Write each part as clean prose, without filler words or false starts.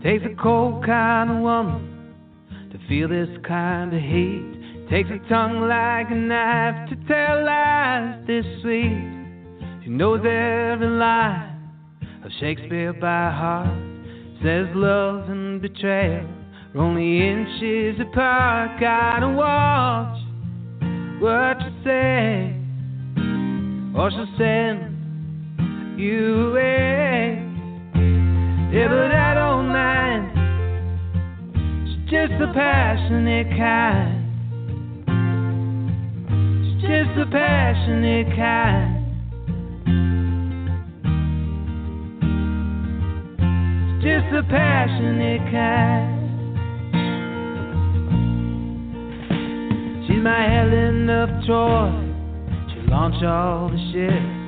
Takes a cold kind of woman to feel this kind of hate. Takes a tongue like a knife to tell lies this sweet. She knows every line of Shakespeare by heart. Says love and betrayal are only inches apart. Gotta watch what you say, or she'll send you away. Yeah, but I don't mind. She's just a passionate kind. She's just a passionate kind. She's just a passionate kind. She's my Helen of Troy. She'll launch all the ships.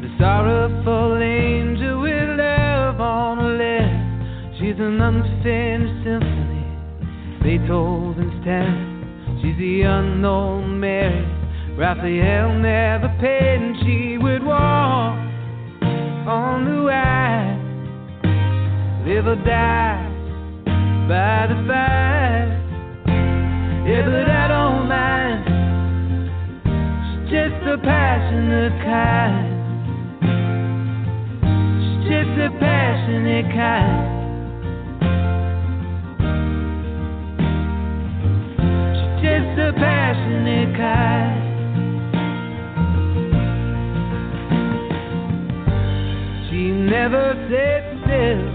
The sorrowful angel with love on her lips. She's an unfinished symphony, Beethoven's 10th. She's the unknown Mary, Raphael never paid. And she would walk on the wire, live or die by the fire. Yeah, but I don't mind. She's just a passionate kind. Just a passionate kind. She's just a passionate kind. She never sits still.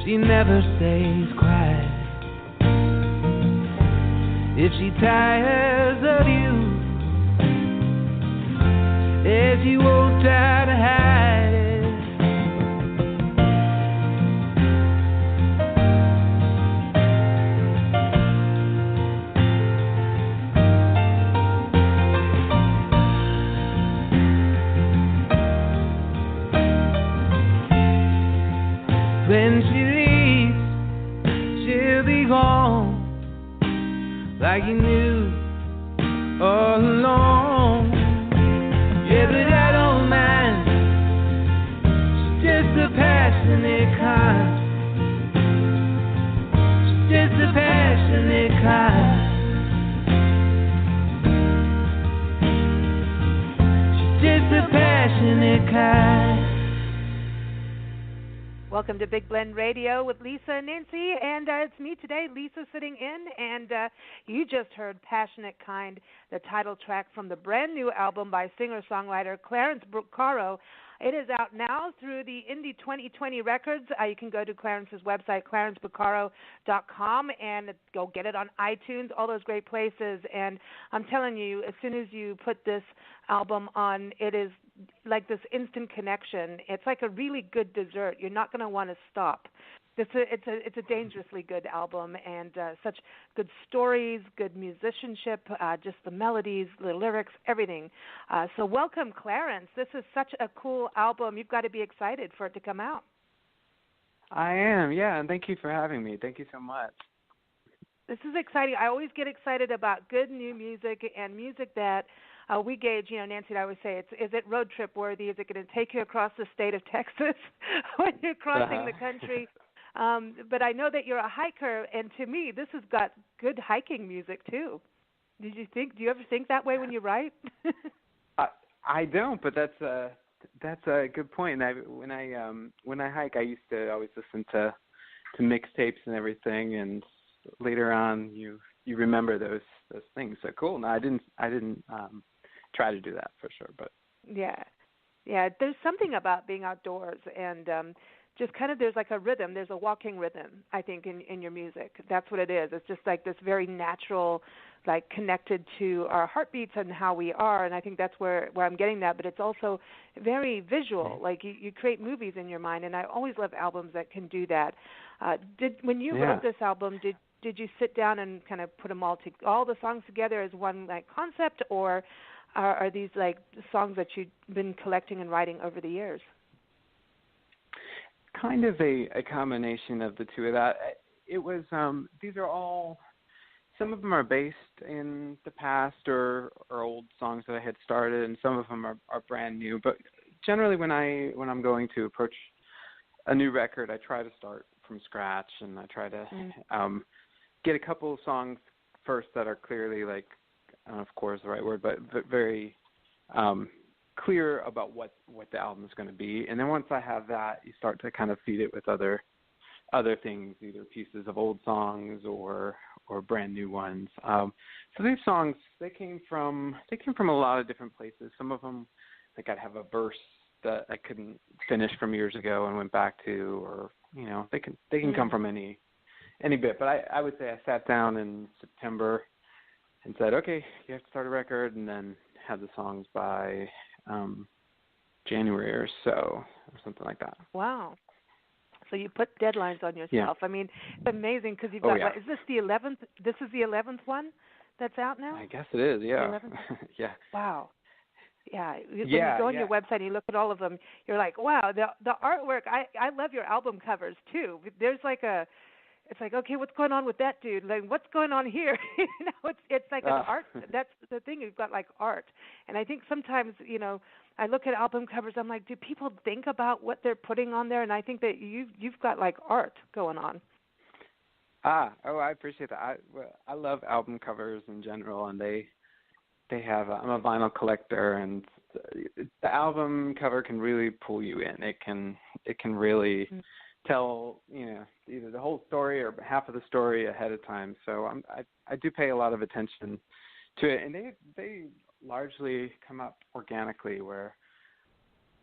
She never stays quiet. If she tires of you, if you won't try to hide it. When she leaves, she'll be gone, like you knew all along. Yeah, but I don't mind. She's just a passionate kind. She's just a passionate kind. She's just a passionate kind. Welcome to Big Blend Radio with Lisa and Nancy, and it's me today, Lisa, sitting in, and you just heard Passionate Kind, the title track from the brand new album by singer-songwriter Clarence Bucaro. It is out now through the Indie 2020 Records. You can go to Clarence's website, clarencebucaro.com, and go get it on iTunes, all those great places. And I'm telling you, as soon as you put this album on, it is like this instant connection. It's like a really good dessert. You're not going to want to stop. It's a dangerously good album, and such good stories, good musicianship, just the melodies, the lyrics, everything. So welcome, Clarence. This is such a cool album. You've got to be excited for it to come out. I am, yeah, and thank you for having me. Thank you so much. This is exciting. I always get excited about good new music and music that we gauge, Nancy and I always say, is it road trip worthy? Is it going to take you across the state of Texas when you're crossing the country? But I know that you're a hiker, and to me, this has got good hiking music too. Do you ever think that way when you write? I don't, but that's a good point. When I hike, I used to always listen to mixtapes and everything, and later on, you remember those things. So cool. No, I didn't try to do that for sure, but yeah. There's something about being outdoors and just kind of there's like a rhythm. There's a walking rhythm, I think, in your music. That's what it is. It's just like this very natural, like connected to our heartbeats and how we are. And I think that's where I'm getting that. But it's also very visual. Like you create movies in your mind. And I always love albums that can do that. When you wrote this album, did you sit down and kind of put them all the songs together as one like concept, or are these like songs that you've been collecting and writing over the years? Kind of a combination of the two of that. It was these are all, some of them are based in the past or old songs that I had started, and some of them are brand new. But generally, when I'm going to approach a new record, I try to start from scratch, and I try to get a couple of songs first that are clearly, like, I don't know if core is the right word, but very clear about what the album is going to be. And then once I have that, you start to kind of feed it with other things, either pieces of old songs or brand new ones. So these songs, they came from a lot of different places. Some of them, like, I'd have a verse that I couldn't finish from years ago and went back to, or, you know, they can come from any bit. But I would say I sat down in September and said, okay, you have to start a record, and then had the songs by January or so, or something like that. Wow. So you put deadlines on yourself. Yeah. I mean, it's amazing because you've got, is this the 11th? This is the 11th one that's out now? I guess it is, yeah. Yeah. Wow. Yeah. When you go on your website and you look at all of them, you're like, wow, the artwork, I love your album covers too. There's like it's like, okay, what's going on with that dude? Like, what's going on here? You know, it's like an art. That's the thing. You've got like art, and I think sometimes, you know, I look at album covers. I'm like, do people think about what they're putting on there? And I think that you've got like art going on. I appreciate that. I love album covers in general, and they have. I'm a vinyl collector, and the album cover can really pull you in. It can really tell, you know, either the whole story or half of the story ahead of time. So I do pay a lot of attention to it, and they largely come up organically, where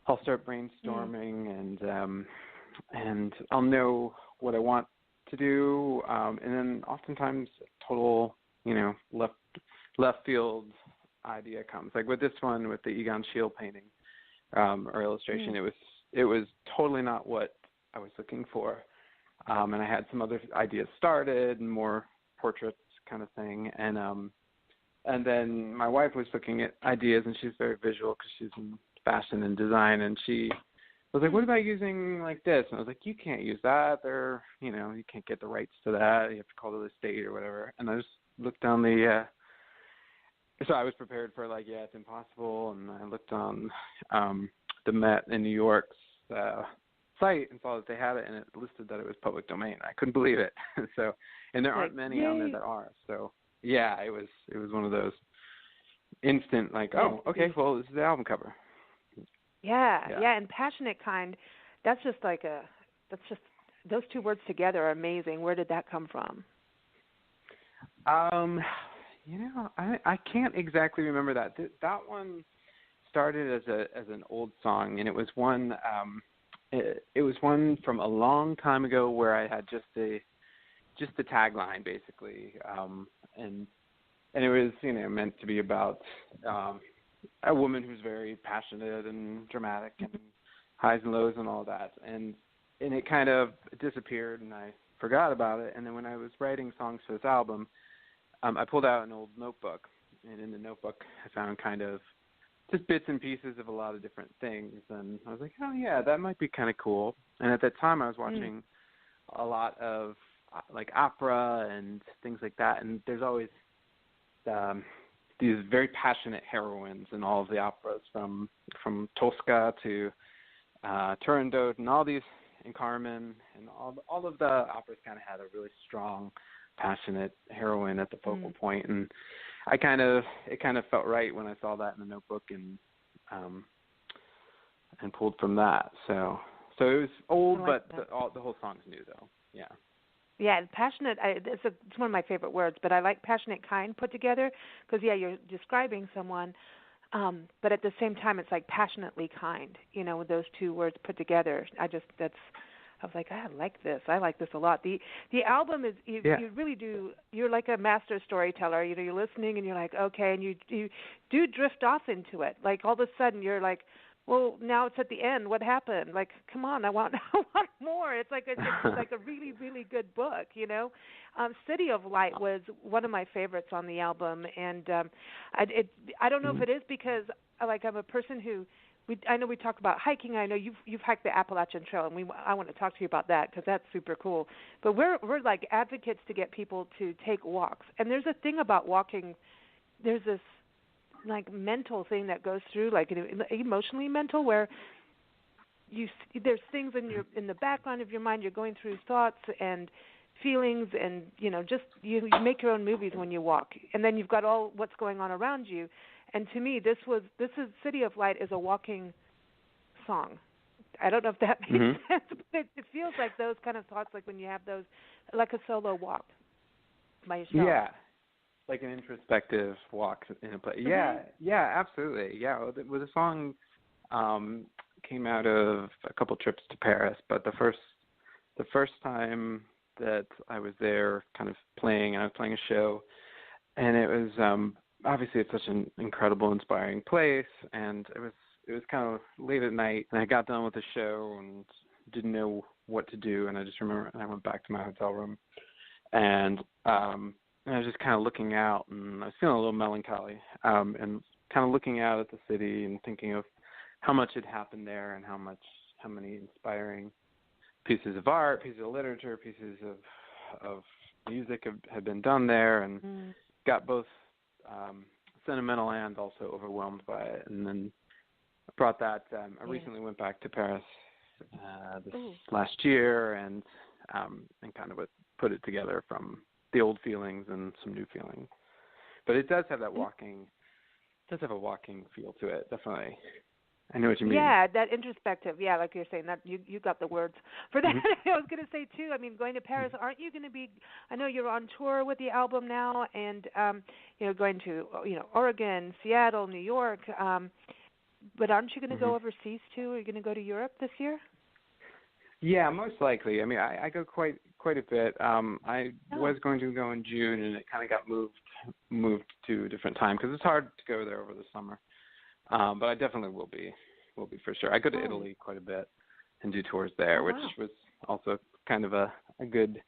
I'll start brainstorming and I'll know what I want to do, and then oftentimes total, you know, left field idea comes. Like with this one, with the Egon Schiele painting or illustration, it was totally not what I was looking for, and I had some other ideas started, and more portraits kind of thing, and then my wife was looking at ideas, and she's very visual because she's in fashion and design, and she was like, what about using like this? And I was like, you can't use that. You know, you can't get the rights to that. You have to call the state or whatever. And I just looked down so I was prepared for like, yeah, it's impossible. And I looked on the Met in New York's site and saw that they had it, and it listed that it was public domain. I couldn't believe it. So, and there aren't many on there that are. So yeah, it was one of those instant like, oh, okay, well, this is the album cover. Yeah, and Passionate Kind, that's just those two words together are amazing. Where did that come from? You know, I can't exactly remember that. That one started as an old song, and it was one it was one from a long time ago where I had just the tagline basically, and it was, you know, meant to be about a woman who's very passionate and dramatic and highs and lows and all that, and it kind of disappeared, and I forgot about it. And then when I was writing songs for this album, I pulled out an old notebook, and in the notebook I found kind of just bits and pieces of a lot of different things, and I was like, oh yeah, that might be kind of cool. And at that time I was watching a lot of like opera and things like that, and there's always these very passionate heroines in all of the operas, from Tosca to Turandot, and all these, and Carmen, and all of the operas kind of had a really strong, passionate heroine at the focal point, and it kind of felt right when I saw that in the notebook, and pulled from that. So it was old, like, but the whole song's new though. Yeah. Yeah, and passionate, it's one of my favorite words, but I like Passionate Kind put together because, yeah, you're describing someone, but at the same time it's like passionately kind, you know, with those two words put together. I was like, I like this. I like this a lot. The album is, you really do, you're like a master storyteller. You know, you're listening and you're like, okay, and you do drift off into it. Like all of a sudden you're like, well, now it's at the end. What happened? Like, come on, I want more. It's like a really, really good book, you know. City of Light was one of my favorites on the album, and I don't know if it is because I'm a person who I know we talk about hiking. I know you've hiked the Appalachian Trail, and I want to talk to you about that because that's super cool. But we're like advocates to get people to take walks, and there's a thing about walking. There's this like mental thing that goes through, like emotionally mental, where there's things in the background of your mind. You're going through thoughts and feelings, and just you make your own movies when you walk, and then you've got all what's going on around you. And to me, this is City of Light is a walking song. I don't know if that makes sense, but it feels like those kind of thoughts, like when you have those, like a solo walk by yourself. Yeah, like an introspective walk in a place. Yeah, absolutely. Yeah, well, the song came out of a couple trips to Paris, but the first time that I was there kind of playing, and I was playing a show, and it was obviously it's such an incredible, inspiring place, and it was kind of late at night, and I got done with the show and didn't know what to do, and I just remember I went back to my hotel room, and I was just kind of looking out, and I was feeling a little melancholy, and kind of looking out at the city and thinking of how much had happened there and how many inspiring pieces of art, pieces of literature, pieces of music have been done there, and got both sentimental and also overwhelmed by it. And then I brought that. I recently went back to Paris this last year, and kind of put it together from the old feelings and some new feelings. But it does have that walking. It does have a walking feel to it, definitely. I know what you mean. Yeah, that introspective. Yeah, like you're saying, that you got the words for that. I was going to say too. I mean, going to Paris, aren't you going to be? I know you're on tour with the album now, and going to Oregon, Seattle, New York. But aren't you going to go overseas too? Are you going to go to Europe this year? Yeah, most likely. I mean, I go quite a bit. I was going to go in June, and it kind of got moved to a different time because it's hard to go there over the summer. But I definitely will be for sure. I go to Italy quite a bit and do tours there, which was also kind of a good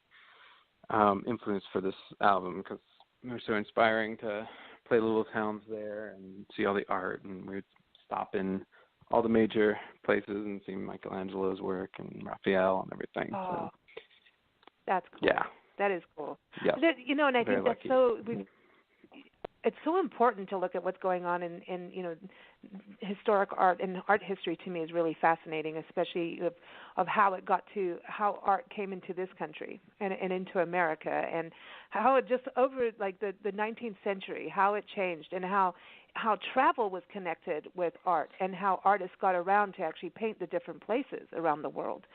influence for this album because it was so inspiring to play little towns there and see all the art, and we would stop in all the major places and see Michelangelo's work and Raphael and everything. Oh, so, that's cool. Yeah. That is cool. Yeah. And I think that's lucky. It's so important to look at what's going on in historic art, and art history to me is really fascinating, especially of how art came into this country and into America, and how it just over like the 19th century, how it changed, and how travel was connected with art, and how artists got around to actually paint the different places around the world.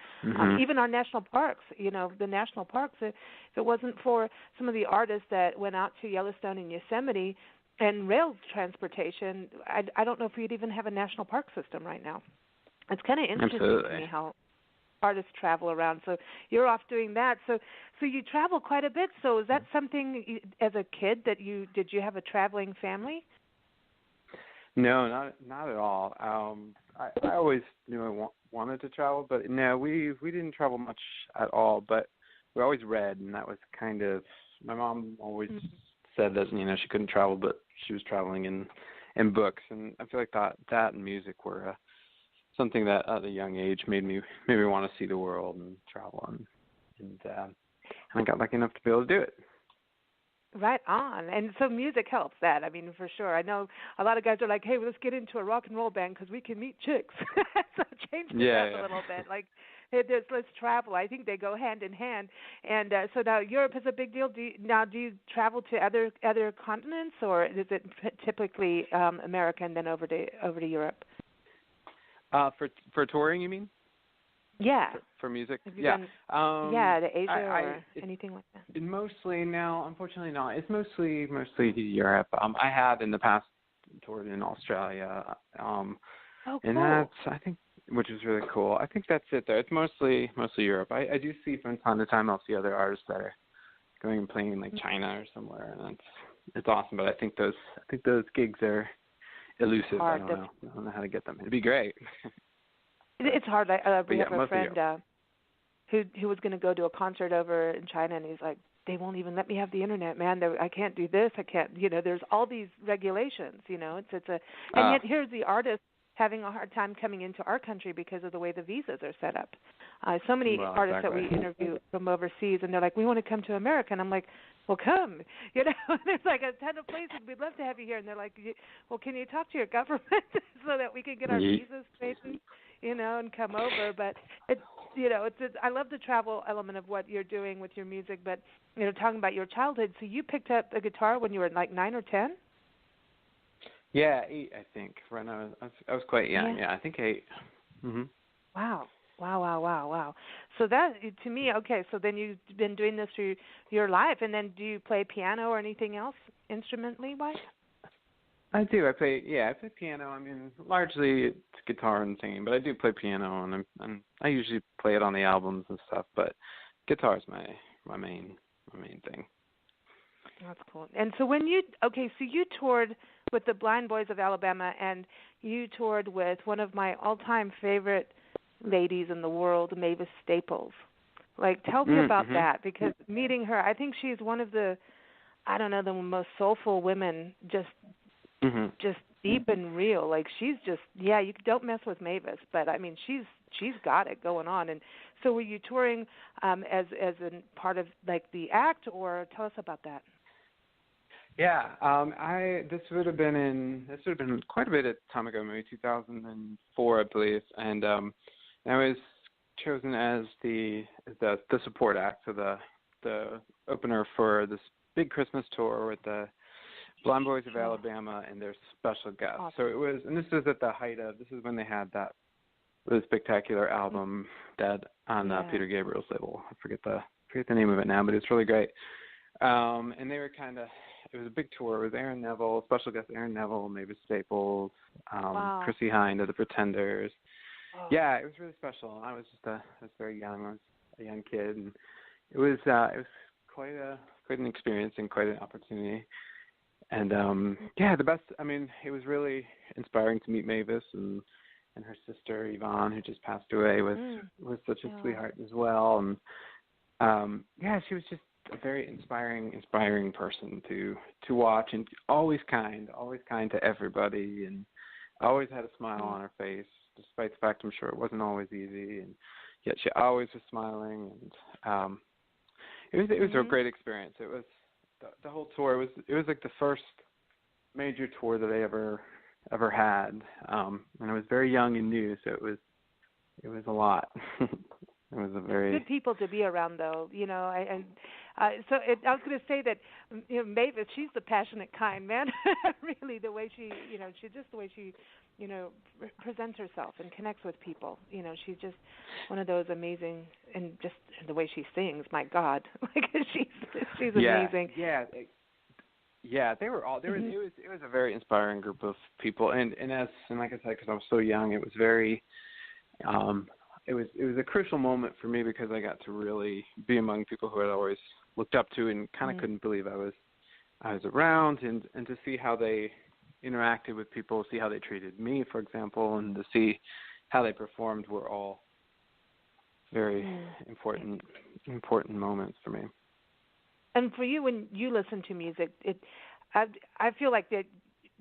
Even our national parks, the national parks, if it wasn't for some of the artists that went out to Yellowstone and Yosemite and rail transportation, I don't know if we'd even have a national park system right now. It's kind of interesting to me how artists travel around. So you're off doing that. So you travel quite a bit. So is that something as a kid did you have a traveling family? No, not at all. I always knew I wanted to travel, but no, we didn't travel much at all. But we always read, and that was kind of my mom always said that she couldn't travel, but she was traveling in books, and I feel like that and music were something that at a young age made me want to see the world and travel, and I got lucky enough to be able to do it. Right on. And so music helps that. I mean, for sure. I know a lot of guys are like, hey, well, let's get into a rock and roll band because we can meet chicks. So change it up a little bit. Like, hey, let's travel. I think they go hand in hand. And so now Europe is a big deal. Do you travel to other continents, or is it typically America and then over to Europe? For touring, you mean? Yeah. For music? Done, to Asia or anything like that? Unfortunately not. It's mostly Europe. I have in the past toured in Australia. Cool. And that's, I think, which is really cool. I think that's it there. It's mostly Europe. I do see from time to time, I'll see other artists that are going and playing in like China or somewhere, and it's awesome. But I think those gigs are elusive. I don't know how to get them. It'd be great. It's hard. We have a friend who was going to go to a concert over in China, and he's like, they won't even let me have the internet, man. I can't do this. I can't. There's all these regulations. And yet here's the artist having a hard time coming into our country because of the way the visas are set up. So many artists that we interview from overseas, and they're like, we want to come to America, and I'm like, well, come. There's like a ton of places we'd love to have you here, and they're like, well, can you talk to your government so that we can get our visas straightened? and come over. But I love the travel element of what you're doing with your music. But talking about your childhood, so you picked up the guitar when you were like 9 or 10? Yeah, 8, I think. Right now, I was quite young. Yeah, I think 8. Mhm. Wow. So that, to me, okay, so then you've been doing this through your life, and then do you play piano or anything else instrumentally wise? I do. I play piano. I mean, largely it's guitar and singing, but I do play piano, and I usually play it on the albums and stuff, but guitar is my main thing. That's cool. And so so you toured with the Blind Boys of Alabama, and you toured with one of my all-time favorite ladies in the world, Mavis Staples. Like, tell me about that, because meeting her, I think she's one of the most soulful women, just deep and real. Like, she's just, you don't mess with Mavis, but I mean, she's got it going on. And so were you touring as a part of like the act, or tell us about that? Yeah, this would have been quite a bit of time ago, maybe 2004, I believe, and I was chosen as the support act, so the opener for this big Christmas tour with the Blind Boys of Alabama and their special guests. Awesome. So it was, and this was at the height of, this is when they had that really spectacular album that on Peter Gabriel's label. I forget the name of it now, but it's really great. And they were it was a big tour. It was Aaron Neville, special guest Aaron Neville, Mavis Staples, Chrissy Hynde of the Pretenders. Oh. Yeah, it was really special. I was very young. I was a young kid, and it was quite an experience and quite an opportunity. And the best. I mean, it was really inspiring to meet Mavis and her sister Yvonne, who just passed away, was such a sweetheart as well. And she was just a very inspiring person to watch, and always kind to everybody, and always had a smile on her face, despite the fact I'm sure it wasn't always easy, and yet she always was smiling. And it was a great experience. It was the whole tour. It was like the first major tour that I ever had, and I was very young and new, so it was a lot. It was a very good people to be around, though. I was going to say that Mavis, she's the passionate kind, man. Really, the way she presents herself and connects with people. She's just one of those amazing, and just the way she sings, my God, like she's amazing. Yeah, they were all there. It was a very inspiring group of people, and like I said, because I was so young, it was very. It was a crucial moment for me, because I got to really be among people who I'd always looked up to, and kind of couldn't believe I was around, and to see how they interacted with people, see how they treated me, for example, and to see how they performed were all very important moments for me. And for you, when you listen to music, I feel like that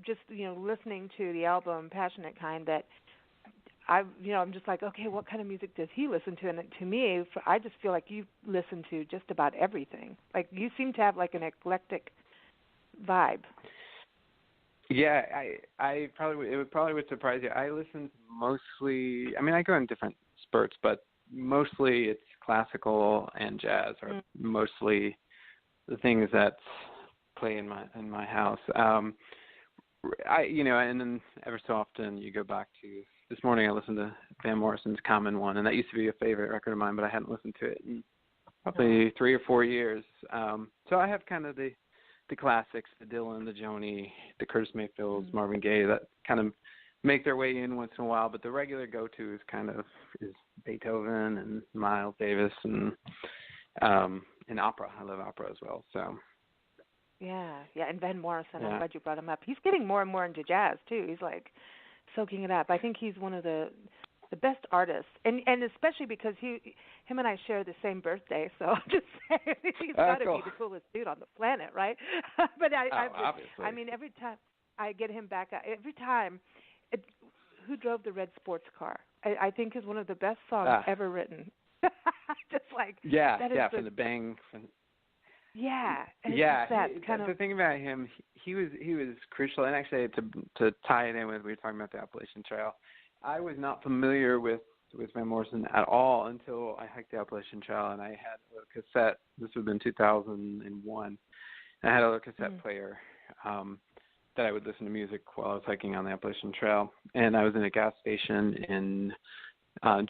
just listening to the album Passionate Kind, that I'm just like, okay, what kind of music does he listen to? And to me, I just feel like you listen to just about everything. Like, you seem to have like an eclectic vibe. Yeah, it probably would surprise you. I listen mostly. I mean, I go in different spurts, but mostly it's classical and jazz, or mostly the things that play in my house. And then ever so often you go back to. This morning I listened to Van Morrison's Common One, and that used to be a favorite record of mine, but I hadn't listened to it in probably 3 or 4 years. So I have kind of the classics, the Dylan, the Joni, the Curtis Mayfields, Marvin Gaye, that kind of make their way in once in a while, but the regular go-to is Beethoven and Miles Davis and opera. I love opera as well. So. Yeah, and Van Morrison, I'm glad you brought him up. He's getting more and more into jazz too. He's like soaking it up. I think he's one of the best artists, and especially because him and I share the same birthday, so I'm just saying he's got to be the coolest dude on the planet, right? But I mean, every time I get him back, Who Drove the Red Sports Car, I think is one of the best songs ever written. Just like from the Bang. The thing about him, he was crucial, and actually to tie it in with, we were talking about the Appalachian Trail. I was not familiar with Van Morrison at all until I hiked the Appalachian Trail, and I had a cassette. This would have been 2001. I had a little cassette player that I would listen to music while I was hiking on the Appalachian Trail, and I was in a gas station in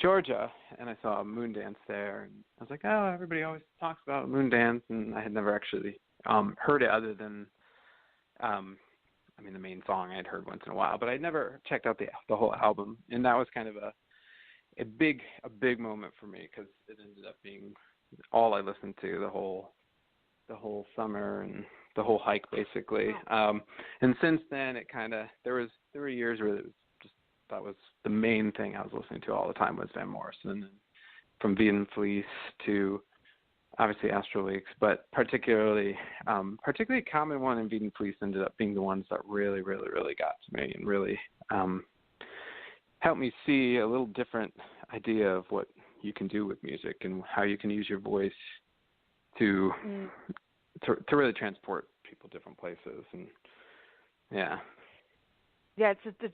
Georgia, and I saw a moon dance there, and I was like, oh, everybody always talks about moon dance, and I had never actually heard it other than, the main song I'd heard once in a while, but I'd never checked out the whole album, and that was kind of a big moment for me because it ended up being all I listened to the whole summer and the whole hike basically. And since then, it kind of there were years where it was just that was the main thing I was listening to all the time was Van Morrison, and from Beat & Fleece to obviously Astral Weeks, but particularly Common One and Beat & Fleece ended up being the ones that really, really, really got to me and really helped me see a little different idea of what you can do with music and how you can use your voice to really transport people different places. And it's the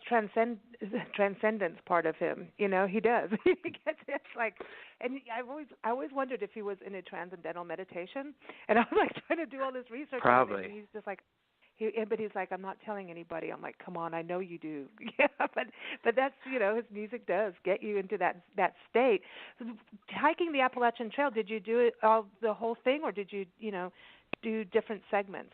transcendence part of him. You know, he does. It's like, and I always wondered if he was in a transcendental meditation. And I was like trying to do all this research. Probably. On it, and he's just like, but he's like, I'm not telling anybody. I'm like, come on, I know you do. Yeah, but that's, his music does get you into that state. Hiking the Appalachian Trail, did you do it the whole thing, or did you, do different segments?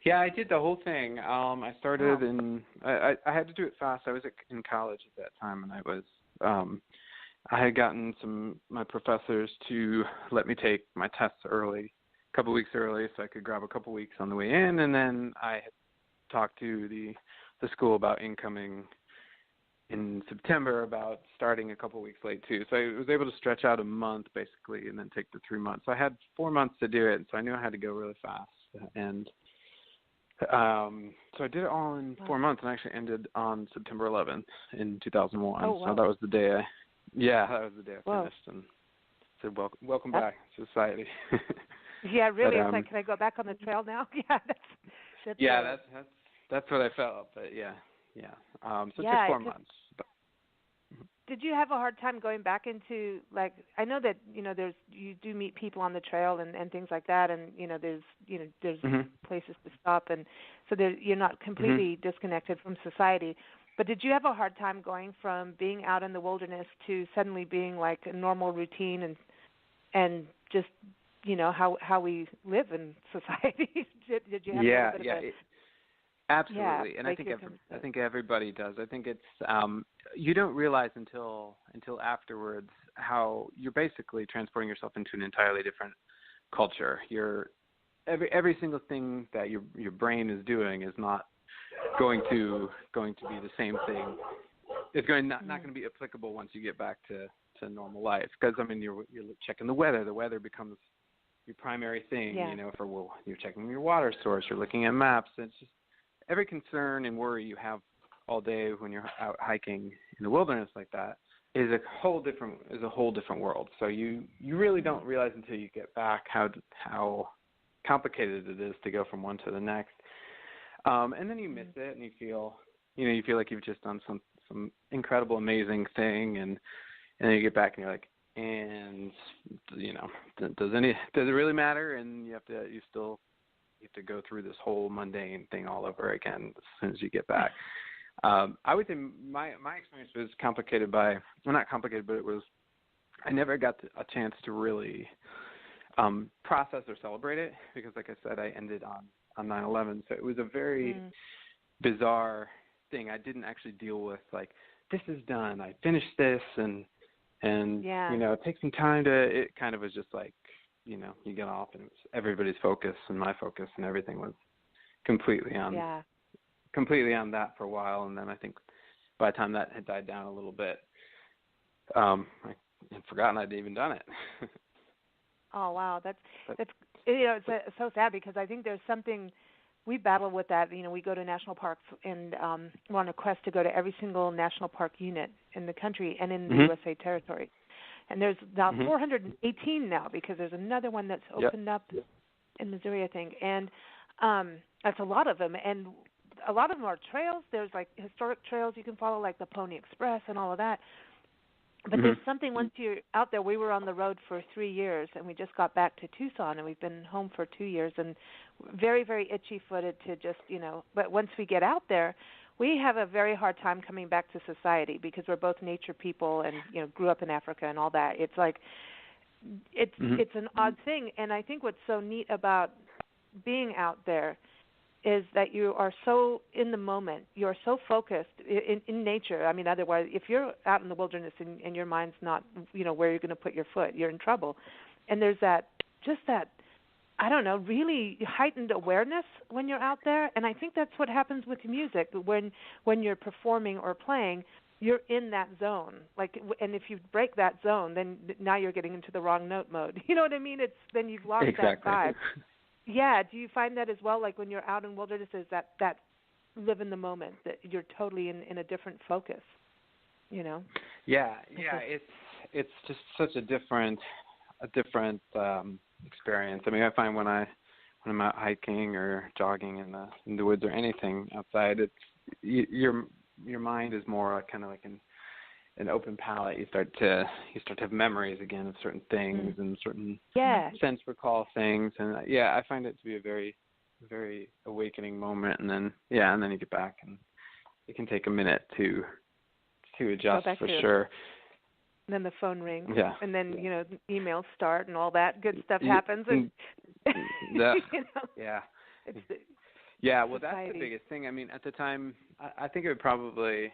Yeah, I did the whole thing. I started I had to do it fast. I was in college at that time, and I was I had gotten my professors to let me take my tests early, a couple weeks early, so I could grab a couple weeks on the way in, and then I had talked to the school about incoming in September, about starting a couple weeks late too. So I was able to stretch out a month basically, and then take the 3 months. So I had 4 months to do it, so I knew I had to go really fast, and so I did it all in 4 months, and I actually ended on September 11th in 2001. Oh, wow. So that was the day I finished and said, welcome back to society. Yeah, really. But, it's like, can I go back on the trail now? Yeah, that's what I felt. But yeah. So it took 4 months. Did you have a hard time going back into, like, I know that, you do meet people on the trail and things like that, and, there's places to stop, and so you're not completely disconnected from society. But did you have a hard time going from being out in the wilderness to suddenly being like a normal routine and just, how we live in society? Did you have a little bit of absolutely, and I think everybody does. I think it's you don't realize until afterwards how you're basically transporting yourself into an entirely different culture. Every single thing that your brain is doing is not going to be the same thing. It's not going to be applicable once you get back to normal life, because you're checking the weather. The weather becomes your primary thing. You're checking your water source. You're looking at maps. It's just every concern and worry you have all day when you're out hiking in the wilderness like that is a whole different world. So you really don't realize until you get back how complicated it is to go from one to the next. And then you miss it, and you feel like you've just done some incredible, amazing thing, and then you get back and you're like, and does it really matter? And you have to go through this whole mundane thing all over again as soon as you get back. I would say my experience was complicated not complicated, but I never got a chance to really process or celebrate it, because like I said, I ended on 9/11, so it was a very bizarre thing. I didn't actually deal with like, this is done, I finished this, and it takes some time it kind of was just like, you get off, and it was everybody's focus and my focus, and everything was completely on that for a while. And then I think by the time that had died down a little bit, I had forgotten I'd even done it. Oh wow, that's it's so sad, because I think there's something we battle with that. We go to national parks, and we're on a quest to go to every single national park unit in the country and in the USA territory. And there's now 418 now, because there's another one that's opened up in Missouri, I think. And that's a lot of them. And a lot of them are trails. There's like historic trails you can follow, like the Pony Express and all of that. But there's something once you're out there. We were on the road for 3 years, and we just got back to Tucson, and we've been home for 2 years, and very, very itchy-footed to just, but once we get out there, we have a very hard time coming back to society because we're both nature people and, grew up in Africa and all that. It's like, it's an odd thing, and I think what's so neat about being out there is that you are so in the moment. You're so focused in nature. I mean, otherwise, if you're out in the wilderness and your mind's not, where you're going to put your foot, you're in trouble. And there's that, I don't know, really heightened awareness when you're out there. And I think that's what happens with music. When you're performing or playing, you're in that zone. And if you break that zone, then now you're getting into the wrong note mode. You know what I mean? Then you've lost that vibe. Yeah, do you find that as well? Like when you're out in wilderness, is that live in the moment, that you're totally in a different focus, Yeah, it's just such a different experience. I mean, I find when I'm out hiking or jogging in the woods or anything outside, it's your mind is more kind of like an open palette. You start to have memories again of certain things and certain sense recall things, and I find it to be a very, very awakening moment. And then you get back, and it can take a minute to adjust for sure. And then the phone rings, and then emails start, and all that good stuff happens. And well, society. That's the biggest thing. I mean, at the time, I think it would probably.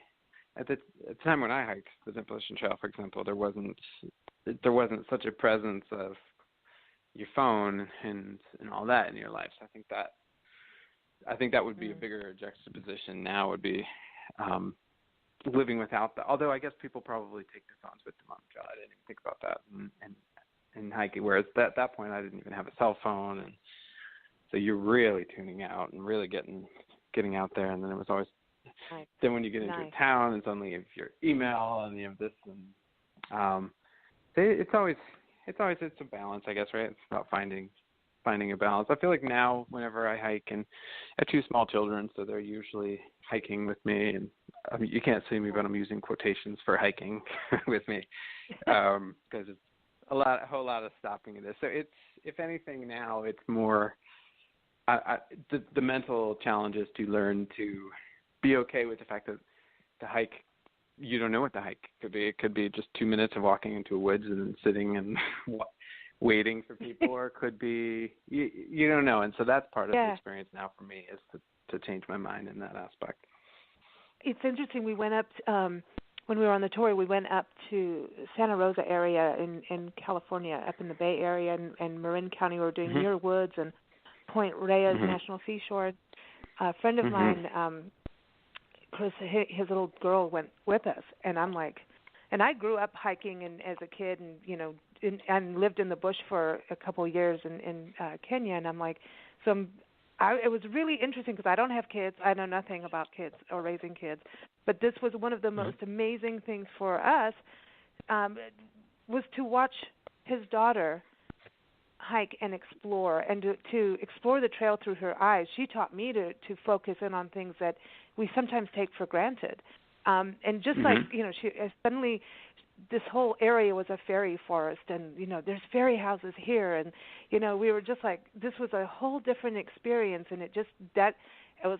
At the time when I hiked the Demolition Trail, for example, there wasn't such a presence of your phone and all that in your life. So I think that would be a bigger juxtaposition now. Would be living without that. Although I guess people probably take their phones with them on the trail. I didn't even think about that and hiking. Whereas at that point, I didn't even have a cell phone, and so you're really tuning out and really getting out there. And then it was always. Nice. Then when you get into a town, it's only if your email and you have this, and it's a balance, I guess, right? It's about finding a balance. I feel like now, whenever I hike, and I have 2 small children, so they're usually hiking with me, and I mean, you can't see me, but I'm using quotations for hiking with me because it's a whole lot of stopping in this. So it's, if anything, now it's more the mental challenge is to learn to be okay with the fact that the hike, you don't know what the hike could be. It could be just 2 minutes of walking into a woods and sitting and waiting for people, or it could be, you don't know. And so that's part of the experience now for me, is to change my mind in that aspect. It's interesting. We went up, when we were on the tour, we went up to Santa Rosa area in California, up in the Bay Area, and Marin County. We were doing Muir Woods and Point Reyes National Seashore. A friend of mine, Chris, his little girl went with us, and I'm like, and I grew up hiking and as a kid, and and lived in the bush for a couple of years in Kenya, and I'm like, it was really interesting because I don't have kids, I know nothing about kids or raising kids, but this was one of the most amazing things for us, was to watch his daughter hike and explore, and to explore the trail through her eyes. She taught me to focus in on things that we sometimes take for granted. And just like, she suddenly, this whole area was a fairy forest, and, there's fairy houses here. And, we were just like, this was a whole different experience. And it was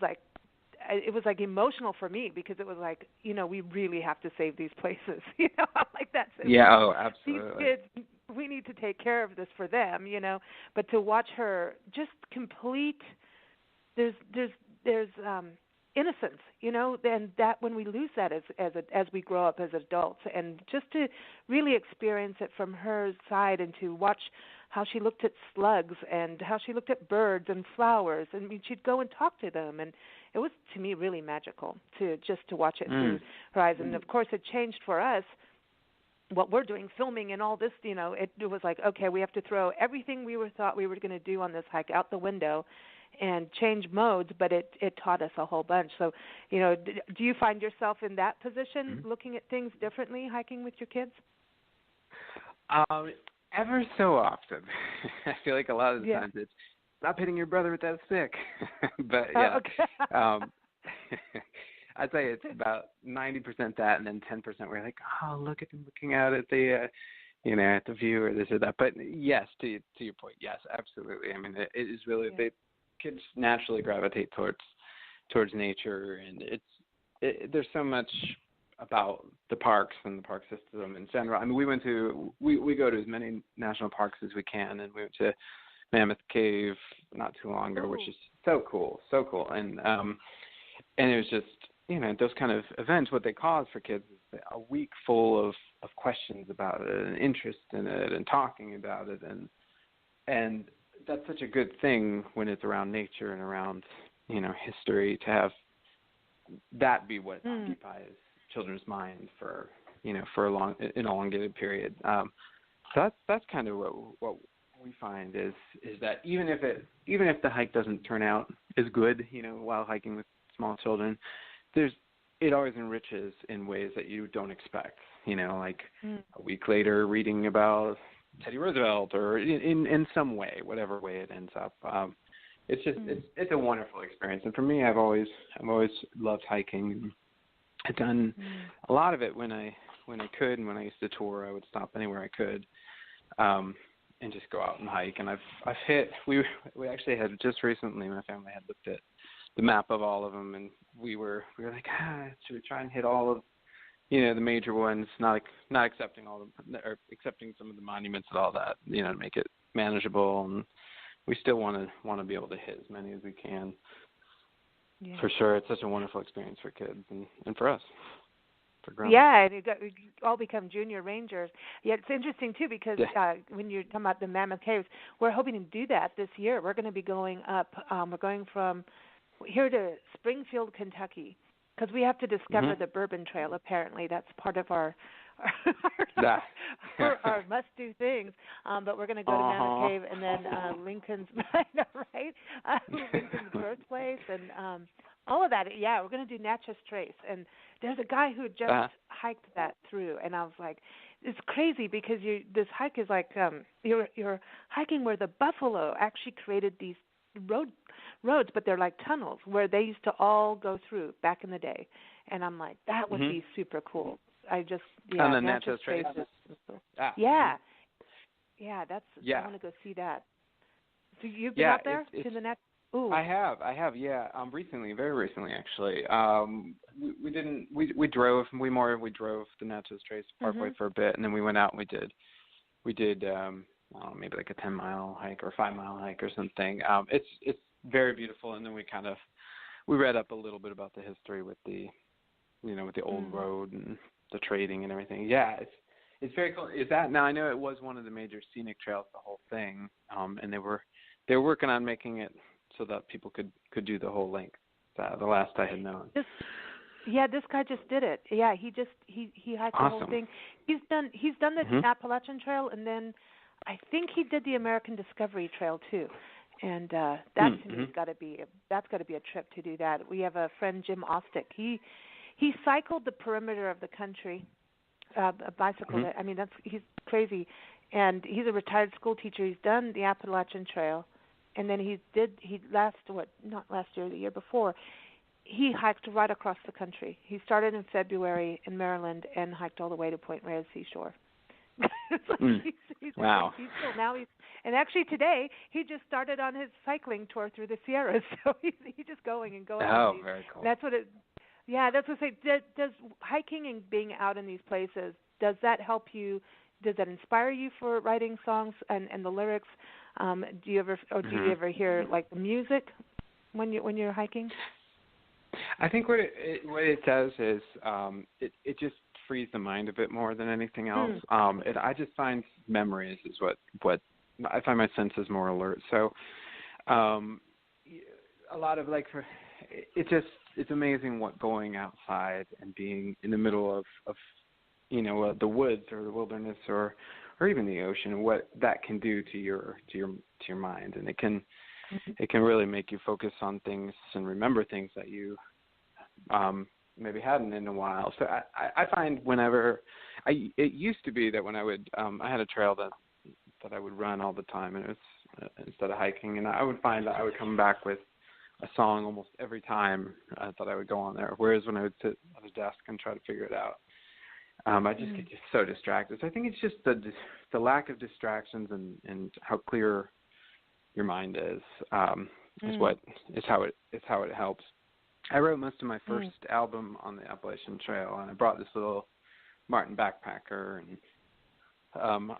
like emotional for me, because it was like, we really have to save these places. I'm like, that's it. Yeah, oh, absolutely. These kids, we need to take care of this for them, But to watch her just complete, there's innocence, and that when we lose that as we grow up as adults, and just to really experience it from her side, and to watch how she looked at slugs and how she looked at birds and flowers, and she'd go and talk to them, and it was, to me, really magical to watch it through her eyes. And of course, it changed for us what we're doing, filming and all this. It was like, okay, we have to throw everything we thought we were going to do on this hike out the window and change modes, but it taught us a whole bunch. So, do you find yourself in that position, looking at things differently, hiking with your kids? Ever so often. I feel like a lot of the times it's, stop hitting your brother with that stick. But, yeah. Okay. I'd say it's about 90% that, and then 10% we're like, oh, look at them looking out at the, at the view or this or that. But yes, to your point, yes, absolutely. I mean, it is really kids naturally gravitate towards nature, and there's so much about the parks and the park system in general. I mean, we go to as many national parks as we can, and we went to Mammoth Cave not too long ago, which is so cool, and it was just, those kind of events, what they cause for kids is a week full of questions about it and interest in it and talking about it, and that's such a good thing when it's around nature and around history, to have that be what occupies children's minds for for an elongated period. So that's kind of what we find is that even if the hike doesn't turn out as good, while hiking with small children, it always enriches in ways that you don't expect. Like a week later, reading about Teddy Roosevelt, or in some way, whatever way it ends up. It's just it's a wonderful experience, and for me, I've always loved hiking. I've done a lot of it when I could, and when I used to tour, I would stop anywhere I could, and just go out and hike. And I've hit. We actually had just recently, my family had looked at the map of all of them, and we were like, should we try and hit all of the major ones, not accepting all or accepting some of the monuments and all that, to make it manageable. And we still want to be able to hit as many as we can. Yeah. For sure, it's such a wonderful experience for kids and for us, for grown-ups. Yeah, we all become junior rangers. Yeah, it's interesting too, because when you're talking about the Mammoth Caves, we're hoping to do that this year. We're going to be going up. We're going from here to Springfield, Kentucky, because we have to discover the Bourbon Trail. Apparently, that's part of our our must-do things. But we're going to go to Mammoth Cave, and then Lincoln's, right? Lincoln's birthplace, and all of that. Yeah, we're going to do Natchez Trace, and there's a guy who just hiked that through, and I was like, it's crazy, because this hike is like you're hiking where the buffalo actually created these roads, but they're like tunnels where they used to all go through back in the day, and I'm like, that would be super cool. On the Natchez Trace. Yeah, that's. I want to go see that. So you've been out there to the Natchez? Ooh. I have, yeah. Very recently, actually. We drove the Natchez Trace Parkway for a bit, and then we went out and we did maybe like a 10-mile hike or 5-mile hike or something. It's very beautiful, and then we read up a little bit about the history with the with the old road and the trading and everything. Yeah, it's very cool. Is that now? I know it was one of the major scenic trails, the whole thing, and they were working on making it so that people could do the whole length. The last I had known. This guy just did it. Yeah, he hiked the whole thing. He's done the Appalachian Trail, and then I think he did the American Discovery Trail too. And that to me has got to be a trip to do that. We have a friend, Jim Ostick. He cycled the perimeter of the country, a bicycle. I mean, he's crazy, and he's a retired school teacher. He's done the Appalachian Trail, and then the year before, he hiked right across the country. He started in February in Maryland and hiked all the way to Point Reyes Seashore. Wow. And actually today he just started on his cycling tour through the Sierras. So he's just going. Oh, very cool. That's what it. Yeah, that's what I say. Does hiking and being out in these places, does that help you? Does that inspire you for writing songs and the lyrics? Do you ever hear like the music when you're hiking? I think what it does is it just frees the mind a bit more than anything else. I just find memories is what I find my senses more alert. So a lot of it's amazing what going outside and being in the middle of the woods or the wilderness or even the ocean, what that can do to your mind, and it can really make you focus on things and remember things that you maybe hadn't in a while. So I find whenever it used to be that when I would I had a trail that I would run all the time, and it was instead of hiking, and I would find that I would come back with a song almost every time that I would go on there. Whereas when I would sit at a desk and try to figure it out, I just get just so distracted. So I think it's just the lack of distractions and how clear your mind is how it helps. I wrote most of my first album on the Appalachian Trail, and I brought this little Martin backpacker, and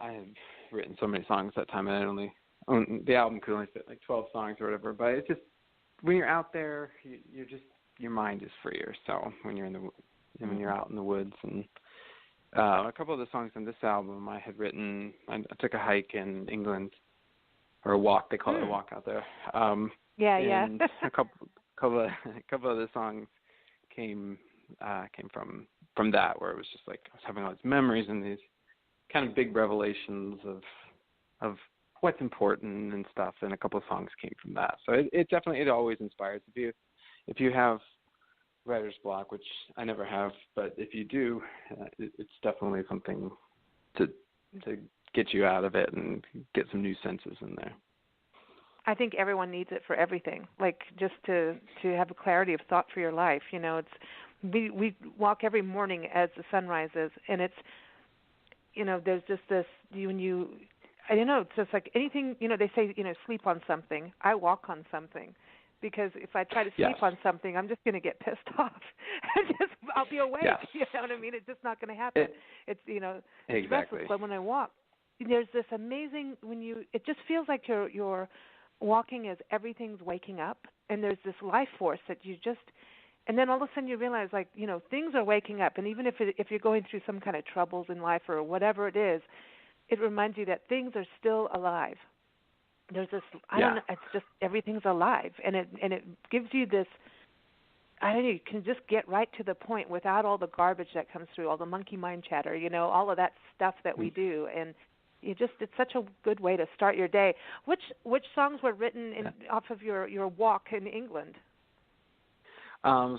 I had written so many songs that time, and the album could only fit like 12 songs or whatever. But it's just when you're out there, your mind is freer. So when you're when you're out in the woods, and a couple of the songs on this album I had written. I took a hike in England, or a walk. They call it a walk out there. And a couple of the songs came from that, where it was just like I was having all these memories and these kind of big revelations of what's important and stuff, and a couple of songs came from that. So it always inspires. If you have writer's block, which I never have, but if you do, it's definitely something to get you out of it and get some new senses in there. I think everyone needs it for everything, like just to have a clarity of thought for your life. It's we walk every morning as the sun rises, and it's there's just this I don't know, it's just like anything, they say, sleep on something. I walk on something, because if I try to sleep on something, I'm just going to get pissed off. I'll be awake. Yes. You know what I mean? It's just not going to happen. It's exactly. restless. But when I walk, there's this amazing it just feels like you're walking as everything's waking up, and there's this life force that and then all of a sudden you realize, like, things are waking up, and even if you're going through some kind of troubles in life or whatever it is, it reminds you that things are still alive. There's this, I don't know, it's just everything's alive, and it gives you this, I don't know, you can just get right to the point without all the garbage that comes through, all the monkey mind chatter, all of that stuff that we do, and it's such a good way to start your day. Which songs were written off of your walk in England?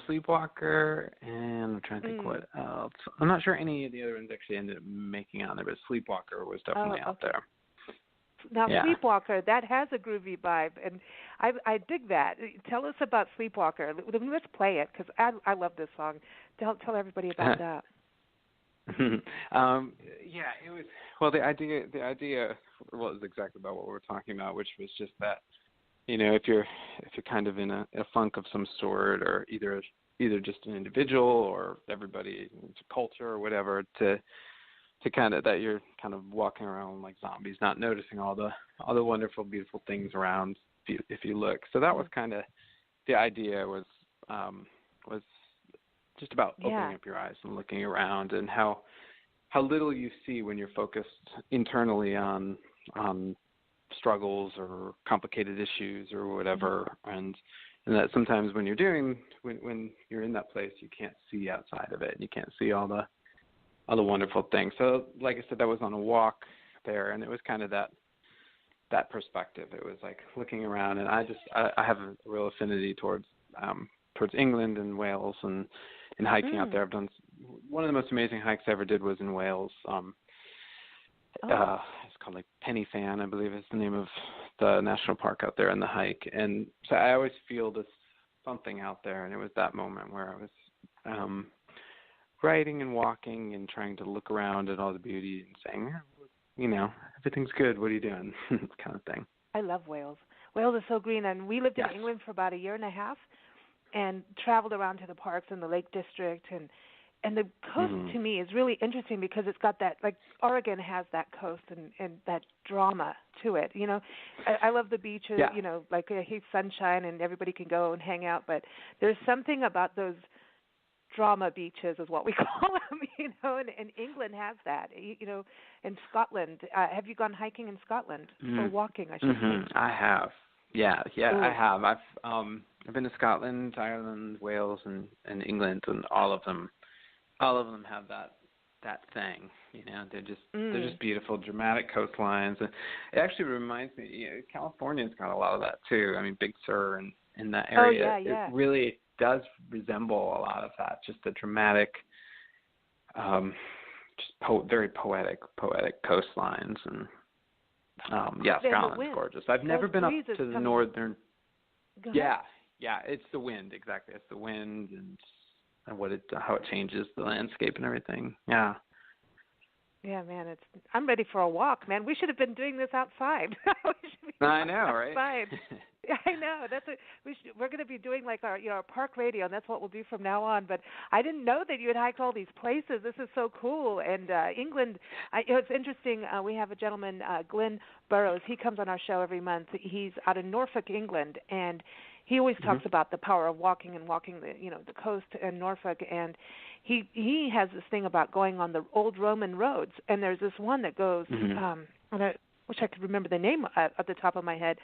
Sleepwalker, and I'm trying to think what else. I'm not sure any of the other ones actually ended up making it on there, but Sleepwalker was definitely out there. Now, Sleepwalker, that has a groovy vibe, and I dig that. Tell us about Sleepwalker. Let's play it, because I love this song. Tell everybody about that. It was, well, the idea was exactly about what we were talking about, which was just that, if you're kind of in a funk of some sort, or either just an individual or everybody, it's a culture or whatever, to kind of that you're kind of walking around like zombies, not noticing all the wonderful, beautiful things around if you look. So that was kind of the idea, was just about opening up your eyes and looking around, and how little you see when you're focused internally on struggles or complicated issues or whatever, and that sometimes when you're in that place, you can't see outside of it. You can't see all the wonderful things. So like I said, that was on a walk there, and it was kind of that perspective. It was like looking around, and I have a real affinity towards England and Wales and hiking out there. I've done one of the most amazing hikes I ever did was in Wales. It's called like Penny Fan, I believe is the name of the national park out there, and the hike. And so I always feel this something out there, and it was that moment where I was writing and walking and trying to look around at all the beauty and saying, everything's good, what are you doing? kind of thing. I love Wales. Wales is so green, and we lived in England for about a year and a half and traveled around to the parks in the Lake District, and the coast to me is really interesting because it's got that, like Oregon has that coast and that drama to it. I love the beaches, like I hate sunshine and everybody can go and hang out, but there's something about those drama beaches is what we call them, and England has that, and Scotland. Have you gone hiking in Scotland or walking, I should say? I have. Yeah, I have. I've been to Scotland, Ireland, Wales, and England, and all of them have that thing. They're just beautiful, dramatic coastlines. And it actually reminds me, California's got a lot of that too. I mean, Big Sur and in that area, it really does resemble a lot of that. Just the dramatic, very poetic coastlines, and Scotland's gorgeous. I've never been up to the northern. yeah, it's the wind, exactly. It's the wind and how it changes the landscape and everything. Yeah. Yeah, man, I'm ready for a walk, man. We should have been doing this outside. We should be I know, right? outside. Yeah, I know. We're going to be doing like our park radio, and that's what we'll do from now on. But I didn't know that you had hiked all these places. This is so cool. And England, it's interesting. We have a gentleman, Glenn Burrows. He comes on our show every month. He's out in Norfolk, England, and he always talks about the power of walking the coast in Norfolk. And he has this thing about going on the old Roman roads. And there's this one that goes. And I wish I could remember the name at the top of my head.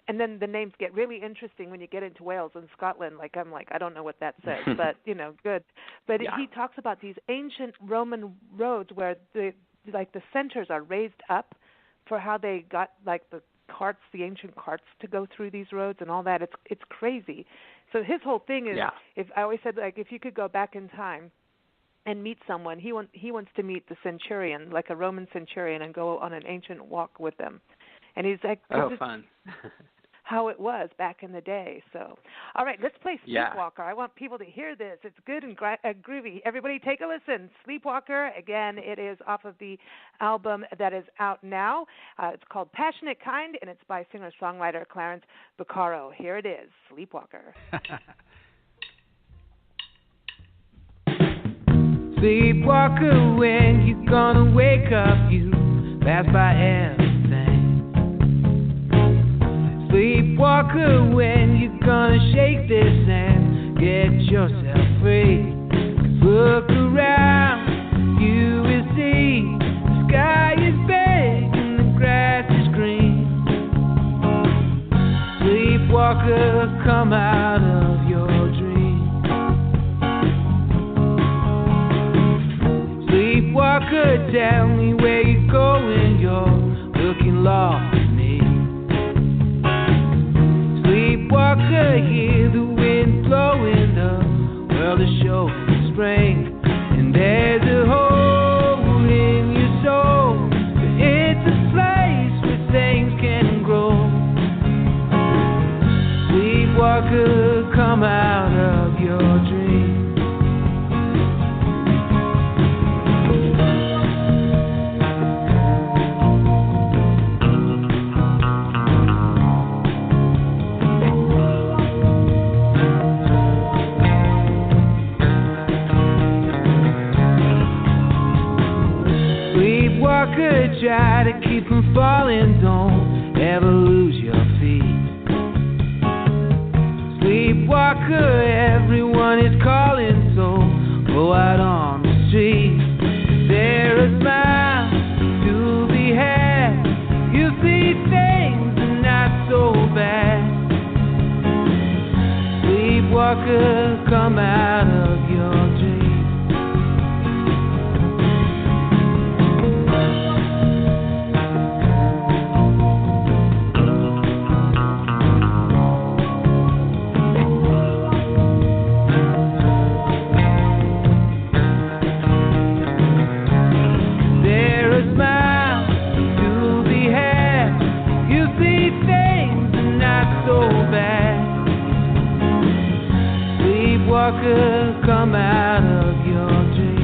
And then the names get really interesting when you get into Wales and Scotland. I'm like, I don't know what that says, but good. But he talks about these ancient Roman roads where the centers are raised up for how they got the ancient carts to go through these roads and all that. It's crazy. So his whole thing is, if I always said if you could go back in time and meet someone, he wants to meet the centurion, like a Roman centurion, and go on an ancient walk with them. And he's like, fun. how it was back in the day. So, all right, let's play Sleepwalker. I want people to hear this. It's good and groovy. Everybody take a listen. Sleepwalker, again, it is off of the album that is out now. It's called Passionate Kind, and it's by singer-songwriter Clarence Bucaro. Here it is, Sleepwalker. Sleepwalker, when you gonna wake up? You pass by everything. Sleepwalker, when you gonna shake this and get yourself free? 'Cause look around, you will see the sky is big and the grass is green. Sleepwalker, come out of your dream. Sleepwalker, tell me where you're going, you're looking lost to me. Sleepwalker, hear the wind blowing, the world is showing spring. And there's a hole in your soul, but it's a place where things can grow. Sleepwalker, come out of your dream. Sleepwalker, try to keep from falling, don't ever lose your feet. Sleepwalker, everyone is calling, so go out on the street. There are smiles to be had, you see things are not so bad. Sleepwalker, come out of your dream. Sleepwalker, come out of your dream.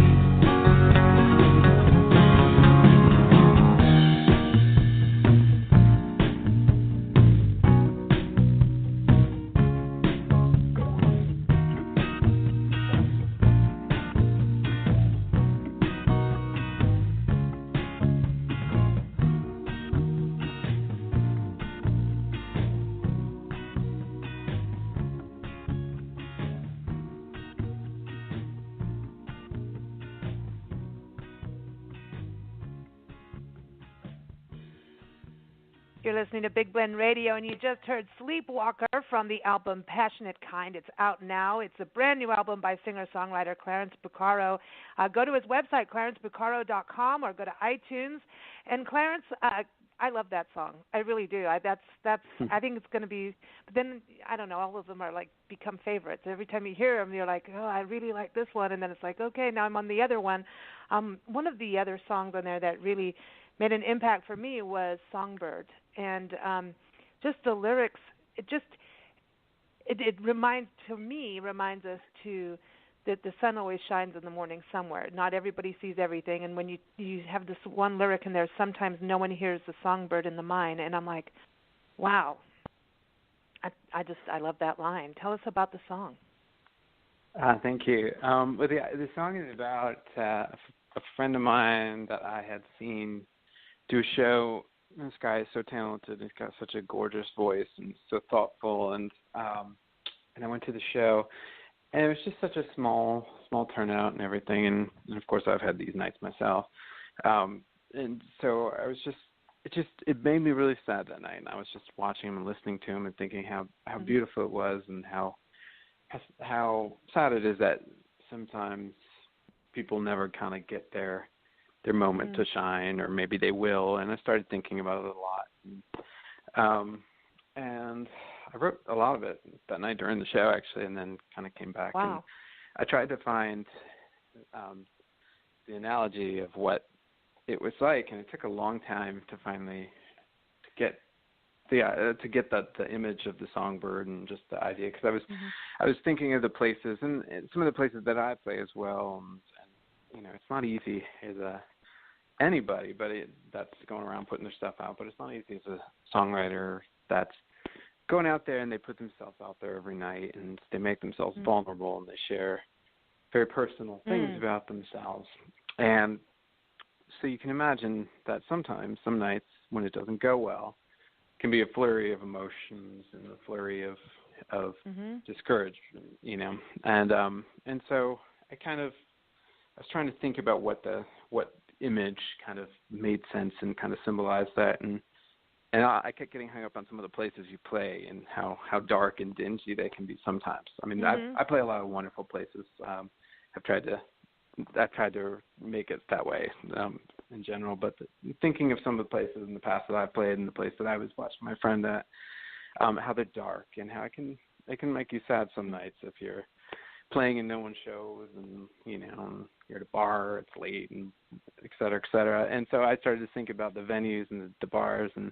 You're listening to Big Blend Radio, and you just heard Sleepwalker from the album Passionate Kind. It's out now. It's a brand new album by singer-songwriter Clarence Bucaro. Go to his website, clarencebucaro.com, or go to iTunes. And Clarence, I love that song. I really do. I think it's going to be. But then I don't know. All of them are become favorites. Every time you hear them, you're like, oh, I really like this one, and then it's like, okay, now I'm on the other one. One of the other songs on there that really made an impact for me was Songbird, and just the lyrics. it reminds us to that the sun always shines in the morning somewhere. Not everybody sees everything, and when you have this one lyric in there, sometimes no one hears the songbird in the mine, and I'm like, wow. I love that line. Tell us about the song. Thank you. Well, the song is about a friend of mine that I had seen do a show. This guy is so talented. He's got such a gorgeous voice and so thoughtful. And I went to the show, and it was just such a small turnout and everything. And of course, I've had these nights myself. And so I was just. It made me really sad that night. And I was just watching him and listening to him and thinking how beautiful it was, and how sad it is that sometimes people never kind of get their moment to shine, or maybe they will. And I started thinking about it a lot. And I wrote a lot of it that night during the show, actually, and then kind of came back. Wow. And I tried to find the analogy of what it was like, and it took a long time to finally get the image of the songbird and just the idea, because I was thinking of the places and some of the places that I play as well, and it's not easy as anybody, but that's going around putting their stuff out, but it's not easy as a songwriter that's going out there and they put themselves out there every night, and they make themselves vulnerable, and they share very personal things about themselves. And so you can imagine that sometimes, some nights when it doesn't go well, can be a flurry of emotions and a flurry of discouragement, and so I was trying to think about what image kind of made sense and kind of symbolized that, and I kept getting hung up on some of the places you play and how dark and dingy they can be sometimes. I mean, I play a lot of wonderful places. I've tried to make it that way in general, but thinking of some of the places in the past that I've played and the place that I was watching my friend at, how they're dark and how it can make you sad some nights if you're playing and no one shows, and you're at a bar, it's late, and et cetera, et cetera. And so I started to think about the venues and the bars, and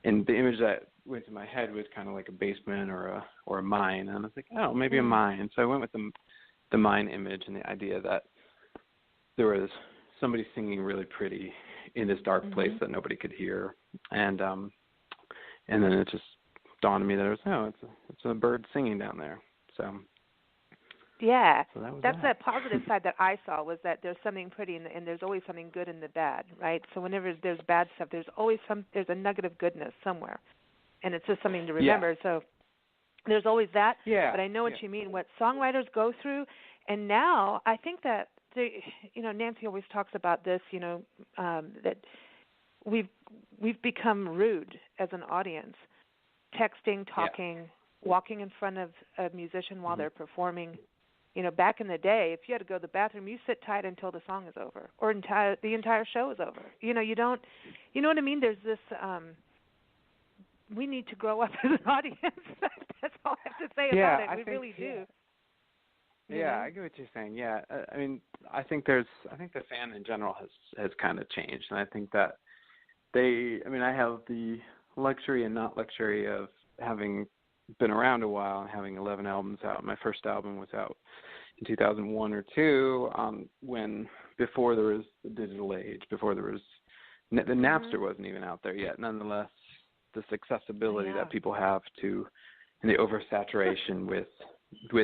the image that went to my head was kind of like a basement or a mine, and I was like, oh, maybe a mine. So I went with the mine image and the idea that there was somebody singing really pretty in this dark place that nobody could hear, and then it just dawned on me that it's a bird singing down there. So yeah, so that's the positive side that I saw, was that there's something pretty and there's always something good in the bad, right? So whenever there's bad stuff, there's a nugget of goodness somewhere, and it's just something to remember. Yeah. So there's always that. Yeah. But I know what you mean. What songwriters go through, and now I think that Nancy always talks about this. That we've become rude as an audience, texting, talking, walking in front of a musician while they're performing. Back in the day, if you had to go to the bathroom, you sit tight until the song is over, or the entire show is over. You don't. You know what I mean? There's this. We need to grow up as an audience. That's all I have to say about it. We really do. Yeah, I get what you're saying. Yeah, I mean, I think the fan in general has kind of changed, and I think that I have the luxury and not luxury of having been around a while and having 11 albums out. My first album was out in 2001 or 2, before there was the digital age, before there was the Napster wasn't even out there yet. Nonetheless, this accessibility that people have to, and the oversaturation with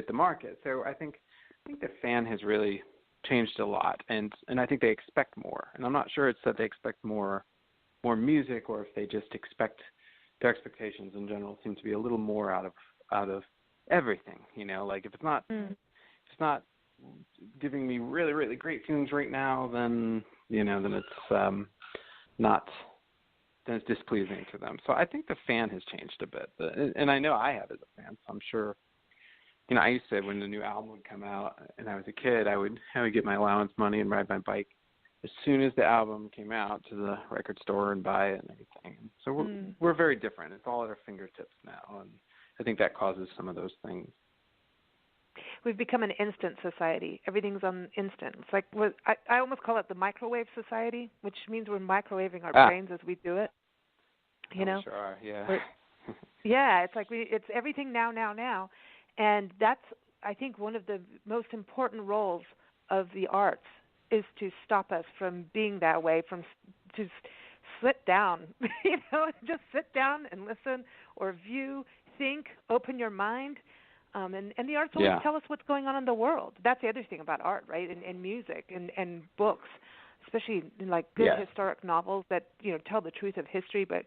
the market. So I think the fan has really changed a lot, and I think they expect more. And I'm not sure it's that they expect more music, or if they just expect, their expectations in general seem to be a little more out of everything. Like if it's not giving me really, really great tunes right now, then then it's not. Then it's displeasing to them. So I think the fan has changed a bit, and I know I have as a fan. So I'm sure. I used to, when the new album would come out, and I was a kid, I would get my allowance money and ride my bike as soon as the album came out to the record store and buy it and everything. So we're very different. It's all at our fingertips now, and I think that causes some of those things. We've become an instant society. Everything's on instant. It's like I almost call it the microwave society, which means we're microwaving our brains as we do it. Sure are, yeah. Yeah, it's like it's everything now, and that's, I think, one of the most important roles of the arts is to stop us from being that way, to sit down, just sit down and listen or view, think, open your mind. And the arts always tell us what's going on in the world. That's the other thing about art, right? And music and books, especially in like good historic novels that tell the truth of history, but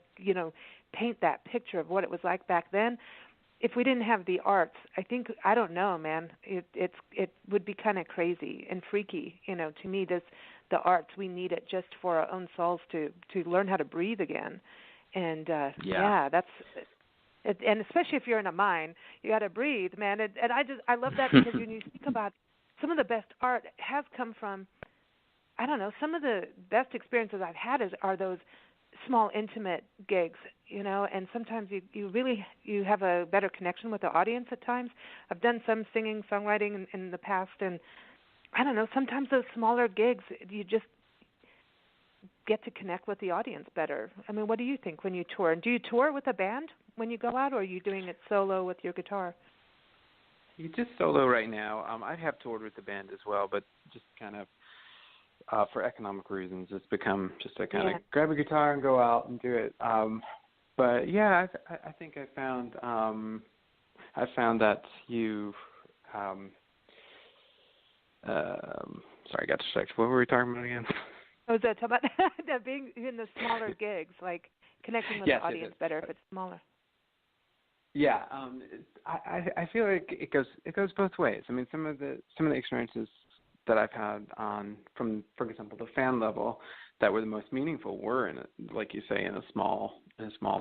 paint that picture of what it was like back then. If we didn't have the arts, I don't know, man. It would be kind of crazy and freaky, to me. The arts, we need it just for our own souls to learn how to breathe again. And that's. And especially if you're in a mine, you got to breathe, man. And I love that because when you think about some of the best art has come from, I don't know, some of the best experiences I've had are those small, intimate gigs, and sometimes you have a better connection with the audience at times. I've done some singing, songwriting in the past, and I don't know, sometimes those smaller gigs, you just get to connect with the audience better. I mean, what do you think when you tour? And do you tour with a band when you go out, or are you doing it solo with your guitar? You just solo right now. I have toured with the band as well, but just kind of for economic reasons, it's become just a kind of grab a guitar and go out and do it. But yeah, I think I found that you. Sorry, I got distracted. What were we talking about again? Oh, is that about that being in the smaller gigs, like connecting with the audience better if it's smaller? Yeah, I feel like it goes both ways. I mean, some of the experiences that I've had from, for example, the fan level that were the most meaningful were like you say, in a small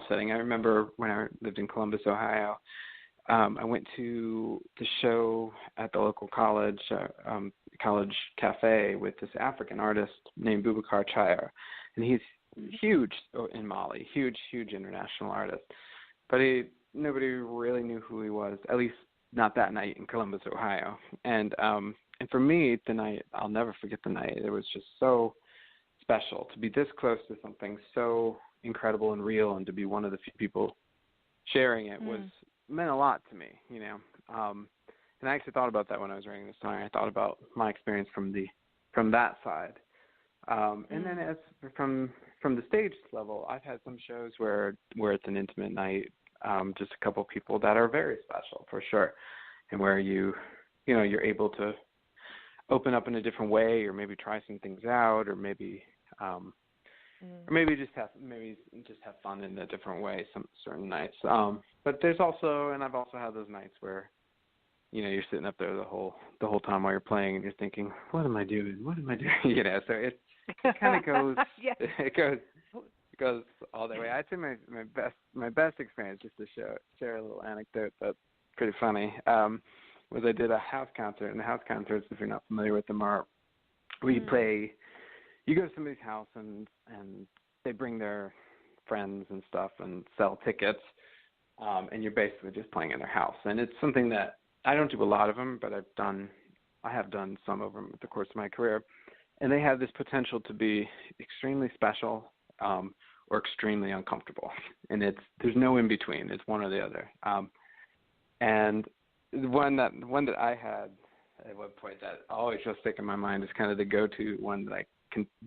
setting. I remember when I lived in Columbus, Ohio. I went to the show at the local college cafe with this African artist named Bucaro, and he's huge in Mali, huge international artist. But nobody really knew who he was, at least not that night in Columbus, Ohio. And for me, the night, I'll never forget the night. It was just so special to be this close to something so incredible and real, and to be one of the few people sharing it meant a lot to me, And I actually thought about that when I was writing this song. I thought about my experience from that side. And then as from the stage level, I've had some shows where it's an intimate night, just a couple of people that are very special for sure, and where you're able to open up in a different way, or maybe try some things out, or maybe just have fun in a different way some certain nights. But there's also, and I've also had those nights where you're sitting up there the whole time while you're playing, and you're thinking, what am I doing? So it kind of goes it goes all that way. I'd say my best experience, just to share a little anecdote that's pretty funny, was I did a house concert. And the house concerts, if you're not familiar with them, are you go to somebody's house and they bring their friends and stuff and sell tickets, and you're basically just playing in their house. And it's something that I don't do a lot of them, but I have done some of them at the course of my career. And they have this potential to be extremely special or extremely uncomfortable. And there's no in between. It's one or the other. And the one that I had at one point that always will stick in my mind is kind of the go-to one that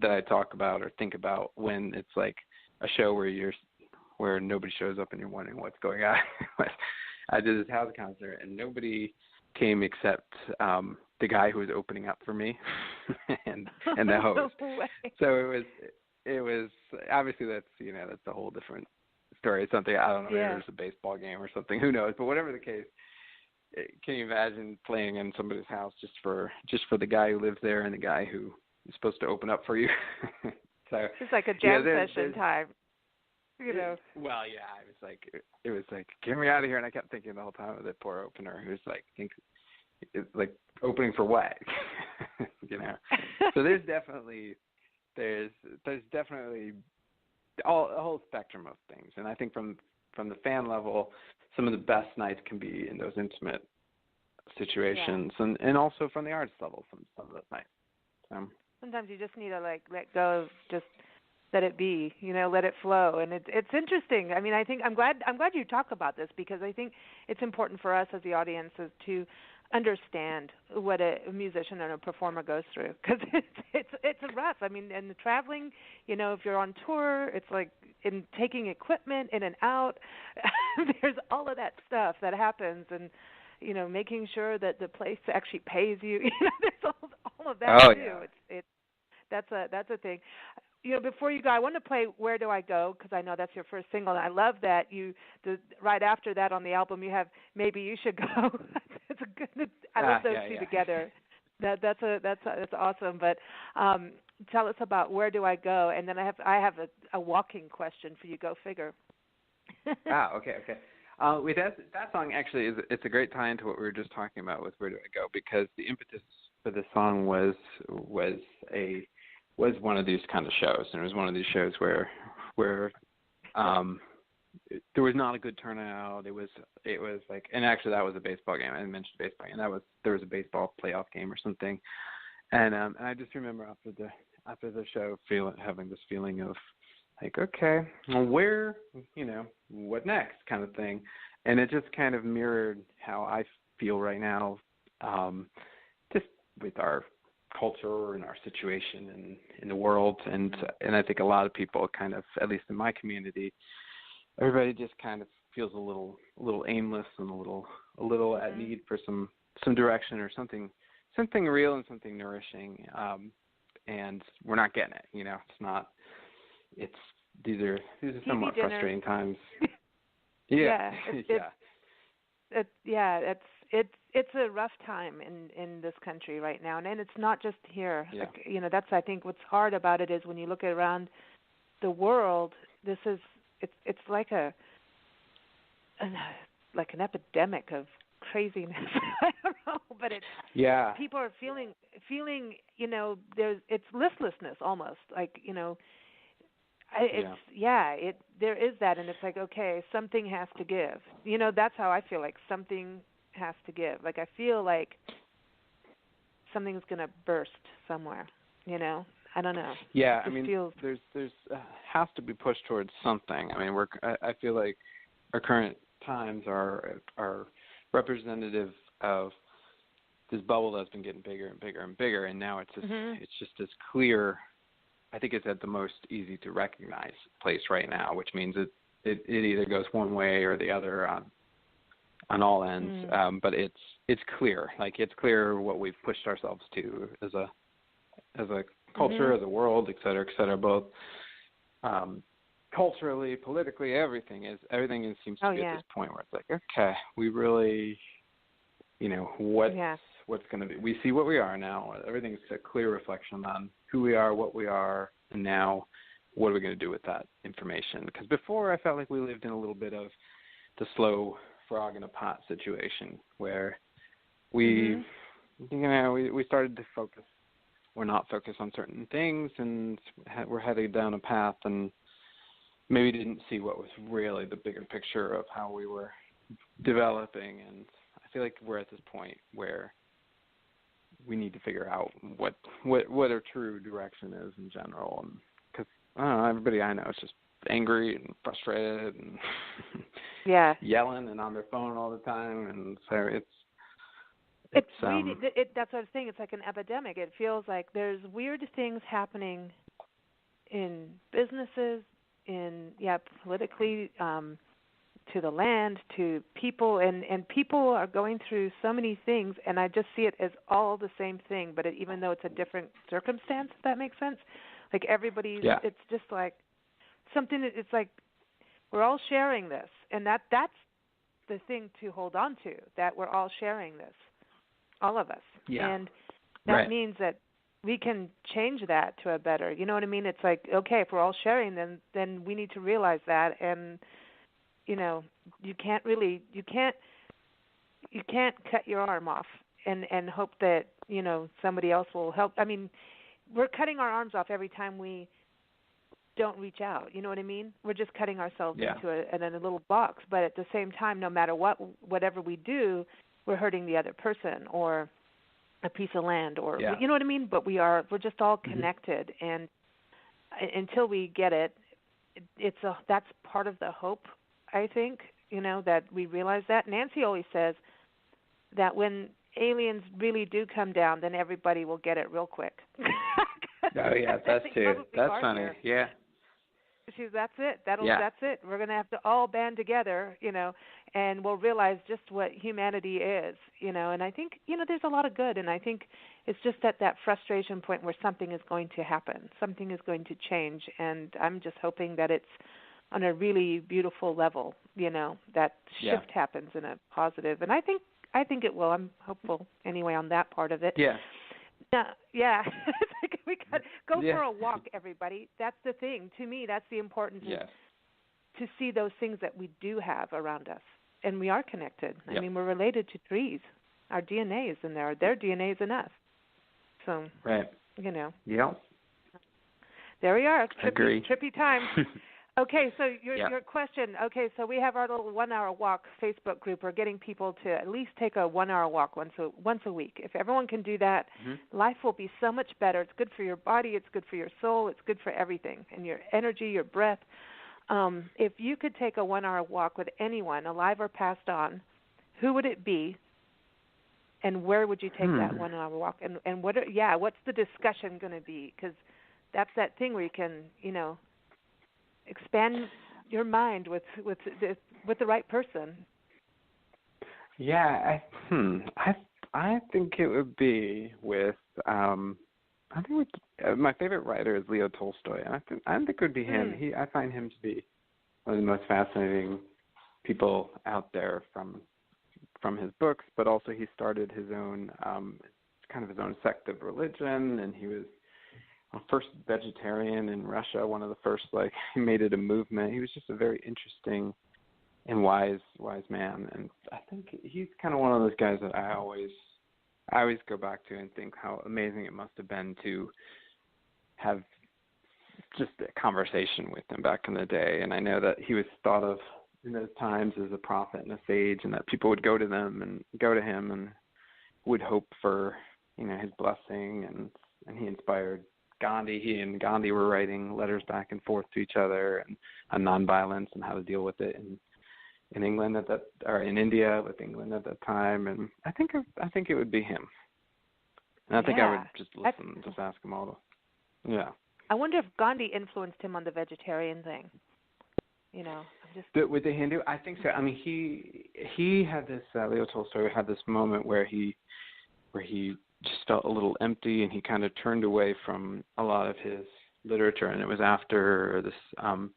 I talk about or think about when it's like a show where nobody shows up and you're wondering what's going on. I did this house concert and nobody came except the guy who was opening up for me and the host. So it was obviously that's a whole different story. It's something, I don't know, maybe it was a baseball game or something, who knows, but whatever the case, can you imagine playing in somebody's house just for the guy who lives there and the guy who is supposed to open up for you? So it's like a jam session time. Well, yeah, it was like, get me out of here. And I kept thinking the whole time of the poor opener who's like opening for what? So there's definitely a whole spectrum of things. And I think from the fan level, some of the best nights can be in those intimate situations, and also from the artist level, some of those nights. Sometimes you just need to let go of just let it be, let it flow. And it's interesting. I mean, I'm glad you talk about this, because I think it's important for us as the audience to understand what a musician and a performer goes through, because it's rough. I mean, and the traveling, if you're on tour, it's like in taking equipment in and out. There's all of that stuff that happens, and making sure that the place actually pays you. There's all of that too. Yeah. That's a thing. Before you go, I want to play "Where Do I Go," because I know that's your first single, and I love that right after that on the album you have "Maybe You Should Go." It's a good. I love those two together. That's awesome. But tell us about "Where Do I Go," and then I have a walking question for you. Go figure. Okay. With that song actually it's a great tie into what we were just talking about with "Where Do I Go," because the impetus for the song was one of these kind of shows, and it was one of these shows where there was not a good turnout. It was like, and actually that was a baseball game. I mentioned baseball, and there was a baseball playoff game or something, and I just remember after the show having this feeling of like, okay, well, where, what next kind of thing, and it just kind of mirrored how I feel right now, just with our culture and our situation in the world, and I think a lot of people kind of, at least in my community, everybody just kind of feels a little aimless and a little at need for some direction or something real and something nourishing, and we're not getting it. It's not. These are somewhat frustrating times. Yeah. It's a rough time in this country right now, and it's not just here. Yeah. Like, that's, I think, what's hard about it is when you look around the world. It's like an epidemic of craziness. I don't know, but people are feeling. It's listlessness almost, like there is that, and it's like, okay, something has to give. That's how I feel, like something has to give. Like I feel like something's going to burst somewhere, I don't know. Yeah, I mean, there's has to be pushed towards something. I mean, I feel like our current times are representative of this bubble that's been getting bigger and bigger and bigger, and now it's just as clear. I think it's at the most easy to recognize place right now, which means it either goes one way or the other on all ends. But it's clear, like it's clear what we've pushed ourselves to as a culture, as a world, et cetera, both culturally, politically, everything seems to be at this point where it's like, okay, we really, what's going to be. We see what we are now. Everything's a clear reflection on who we are, what we are, and now what are we going to do with that information? Because before I felt like we lived in a little bit of the slow frog in a pot situation where we started to focus. We're not focused on certain things, and we're headed down a path, and maybe didn't see what was really the bigger picture of how we were developing. And I feel like we're at this point where we need to figure out what our true direction is in general. Because I don't know, everybody I know is just angry and frustrated and yelling and on their phone all the time, and so that's what I was saying. It's like an epidemic. It feels like there's weird things happening in businesses, politically, to the land, to people, and people are going through so many things, and I just see it as all the same thing, but even though it's a different circumstance, if that makes sense. Like everybody's, it's just like something that it's like we're all sharing this, and that's the thing to hold on to, that we're all sharing this. All of us. Yeah. And that means that we can change that to a better, you know what I mean? It's like, okay, if we're all sharing, then we need to realize that, and you can't cut your arm off and hope that, somebody else will help. I mean, we're cutting our arms off every time we don't reach out, you know what I mean? We're just cutting ourselves into a little box, but at the same time, no matter whatever we do, we're hurting the other person or a piece of land, or you know what I mean? But we're just all connected, and until we get it, that's part of the hope, I think, that we realize that. Nancy always says that when aliens really do come down, then everybody will get it real quick. Oh, yeah, that's too. That's funny. Here. Yeah. That's it. That's it. We're going to have to all band together, and we'll realize just what humanity is, And I think, there's a lot of good, and I think it's just at that frustration point where something is going to happen, something is going to change, and I'm just hoping that it's on a really beautiful level, that shift happens in a positive, and I think it will. I'm hopeful anyway on that part of it. Yeah. Yeah. We got go for a walk, everybody. That's the thing. To me, that's the importance to see those things that we do have around us, and we are connected. I mean, we're related to trees. Our DNA is in there. Their DNA is in us. So, Yep. There we are. Agree. Trippy time. Okay, so your question. Okay, so we have our little 1 hour walk Facebook group. We're getting people to at least take a 1 hour walk once a week. If everyone can do that, life will be so much better. It's good for your body. It's good for your soul. It's good for everything, and your energy, your breath. If you could take a 1 hour walk with anyone, alive or passed on, who would it be? And where would you take that 1 hour walk? And what's the discussion going to be? Because that's that thing where you can, expand your mind with the right person. Yeah, I think it would be with my favorite writer is Leo Tolstoy, and I think it would be him. I find him to be one of the most fascinating people out there from his books, but also he started his own kind of his own sect of religion, and he was first vegetarian in Russia, one of the first, he made it a movement. He was just a very interesting and wise man, and I think he's kind of one of those guys that I always go back to and think how amazing it must have been to have just a conversation with him back in the day. And I know that he was thought of in those times as a prophet and a sage, and that people would go to him and would hope for his blessing, and he inspired Gandhi. He and Gandhi were writing letters back and forth to each other and on nonviolence and how to deal with it in England in India with England at that time. And I think it would be him. And I think I would just listen, just ask him all the. Yeah. I wonder if Gandhi influenced him on the vegetarian thing. With the Hindu, I think so. I mean, he had this. Leo Tolstoy had this moment where he just felt a little empty, and he kind of turned away from a lot of his literature. And it was after this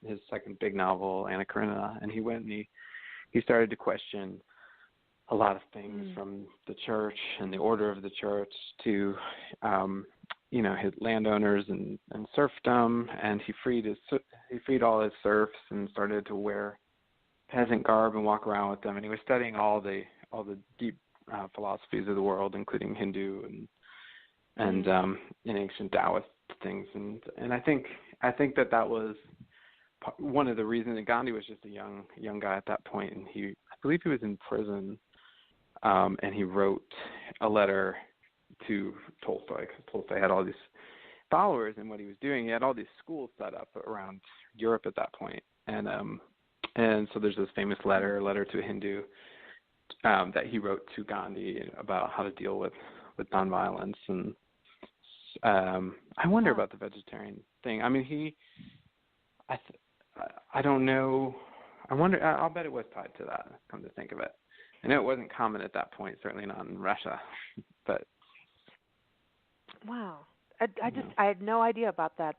his second big novel, Anna Karenina, and he went and he started to question a lot of things from the church and the order of the church to his landowners and serfdom, and he freed all his serfs and started to wear peasant garb and walk around with them, and he was studying all the deep philosophies of the world, including Hindu and ancient Taoist things, and I think that was one of the reasons that Gandhi was just a young guy at that point, and I believe he was in prison, and he wrote a letter to Tolstoy, because Tolstoy had all these followers, and what he was doing, he had all these schools set up around Europe at that point, and so there's this famous letter to a Hindu that he wrote to Gandhi about how to deal with nonviolence, and I wonder about the vegetarian thing. I mean, I don't know. I wonder. I'll bet it was tied to that. Come to think of it, I know it wasn't common at that point. Certainly not in Russia, but. Wow. I had no idea about that.